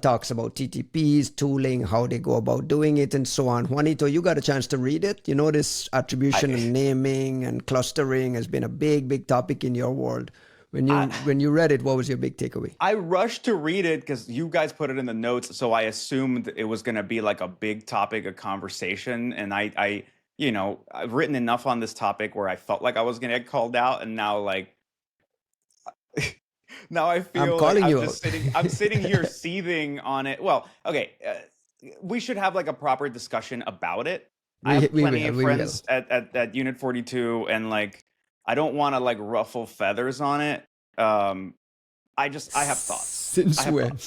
talks about TTPs, tooling, how they go about doing it, and so on. Juanito, you got a chance to read it? This attribution and naming and clustering has been a big topic in your world. When you read it, what was your big takeaway? I rushed to read it because you guys put it in the notes, so I assumed it was going to be like a big topic of conversation. And I've written enough on this topic where I felt like I was going to get called out, and now like now I feel I'm sitting here seething on it. Well, okay, we should have like a proper discussion about it. I have plenty of friends at Unit 42, and like I don't want to like ruffle feathers on it. I have thoughts. Since when?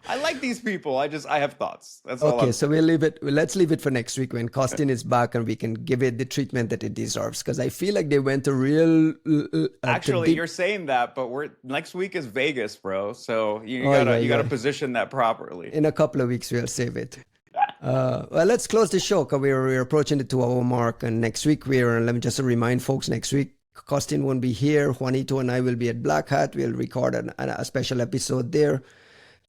I like these people. I have thoughts. That's all. Okay, so we'll leave it. Let's leave it for next week when Costin is back and we can give it the treatment that it deserves. Because I feel like they went a real. Actually, you're saying that, but next week is Vegas, bro. So you gotta position that properly. In a couple of weeks, we'll save it. Well, let's close the show because we're approaching the 2 hour mark. And next week, let me just remind folks, next week, Costin won't be here. Juanito and I will be at Black Hat. We'll record a special episode there.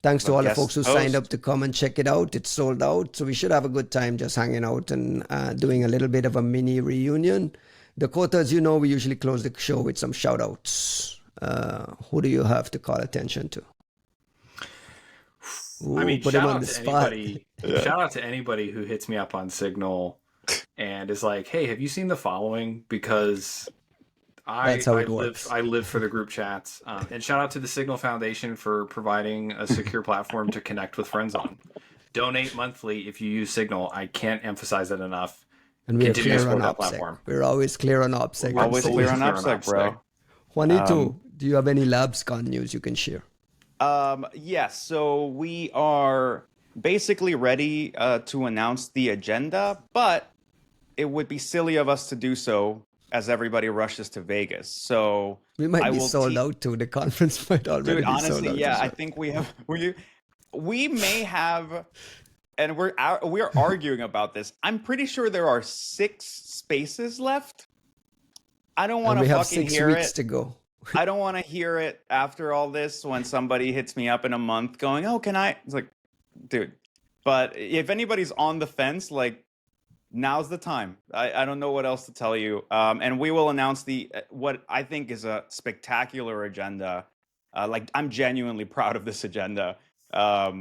Thanks to all the folks who signed up to come and check it out. It's sold out. So we should have a good time just hanging out and doing a little bit of a mini reunion. Dakota, as you know, we usually close the show with some shout outs. Who do you have to call attention to? Ooh, I mean, put him on the spot. Shout out to anybody who hits me up on Signal and is like, "Hey, have you seen the following?" Because I live for the group chats. And shout out to the Signal Foundation for providing a secure platform to connect with friends on. Donate monthly if you use Signal. I can't emphasize it enough. And we are clear on OPSEC. We're always clear on OPSEC. Always clear on OPSEC, bro. Juanito, do you have any LabsCon news you can share? Yes. So we are basically ready to announce the agenda, but it would be silly of us to do so as everybody rushes to Vegas. So we might be sold out too. The conference might already be honestly, sold out. Yeah, I think we have. We may have, and we're arguing about this. I'm pretty sure there are 6 spaces left. I don't want to fucking hear it. We have 6 weeks to go. I don't want to hear it after all this when somebody hits me up in a month going, "Oh, can I?" It's like, dude. But if anybody's on the fence, like, now's the time. I don't know what else to tell you. And we will announce what I think is a spectacular agenda. Like, I'm genuinely proud of this agenda. As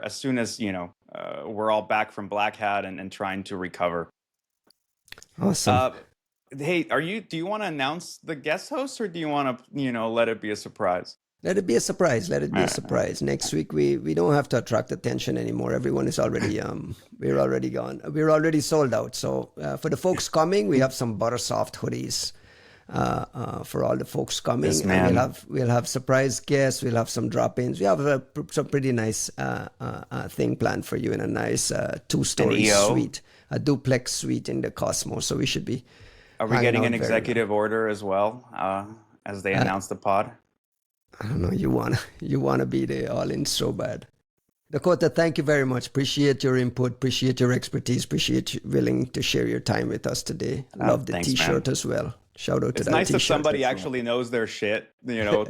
soon as we're all back from Black Hat and trying to recover. Awesome. Hey, do you want to announce the guest host, or do you want to, let it be a surprise? Let it be a surprise. Let it be a surprise. Next week, we don't have to attract attention anymore. Everyone is already, we're already gone. We're already sold out. So For the folks coming, we have some Buttersoft hoodies for all the folks coming. Yes, and we'll have surprise guests. We'll have some drop-ins. We have some pretty nice thing planned for you in a nice 2-story suite, a duplex suite in the Cosmos. So we should be. Are we getting an executive order as well as they announce the pod? I don't know. You wanna be there all in so bad. Dakota, thank you very much. Appreciate your input. Appreciate your expertise. Appreciate you willing to share your time with us today. Love the T-shirt as well. Shout out to that T-shirt. It's nice that somebody actually knows their shit.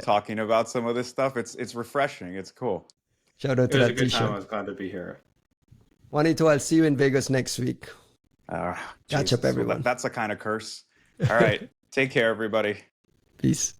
Talking about some of this stuff. It's refreshing. It's cool. Shout out to that T-shirt. It was a good time. I was glad to be here. Juanito, I'll see you in Vegas next week. Catch up, everyone. That's a kind of curse. All right. Take care, everybody. Peace.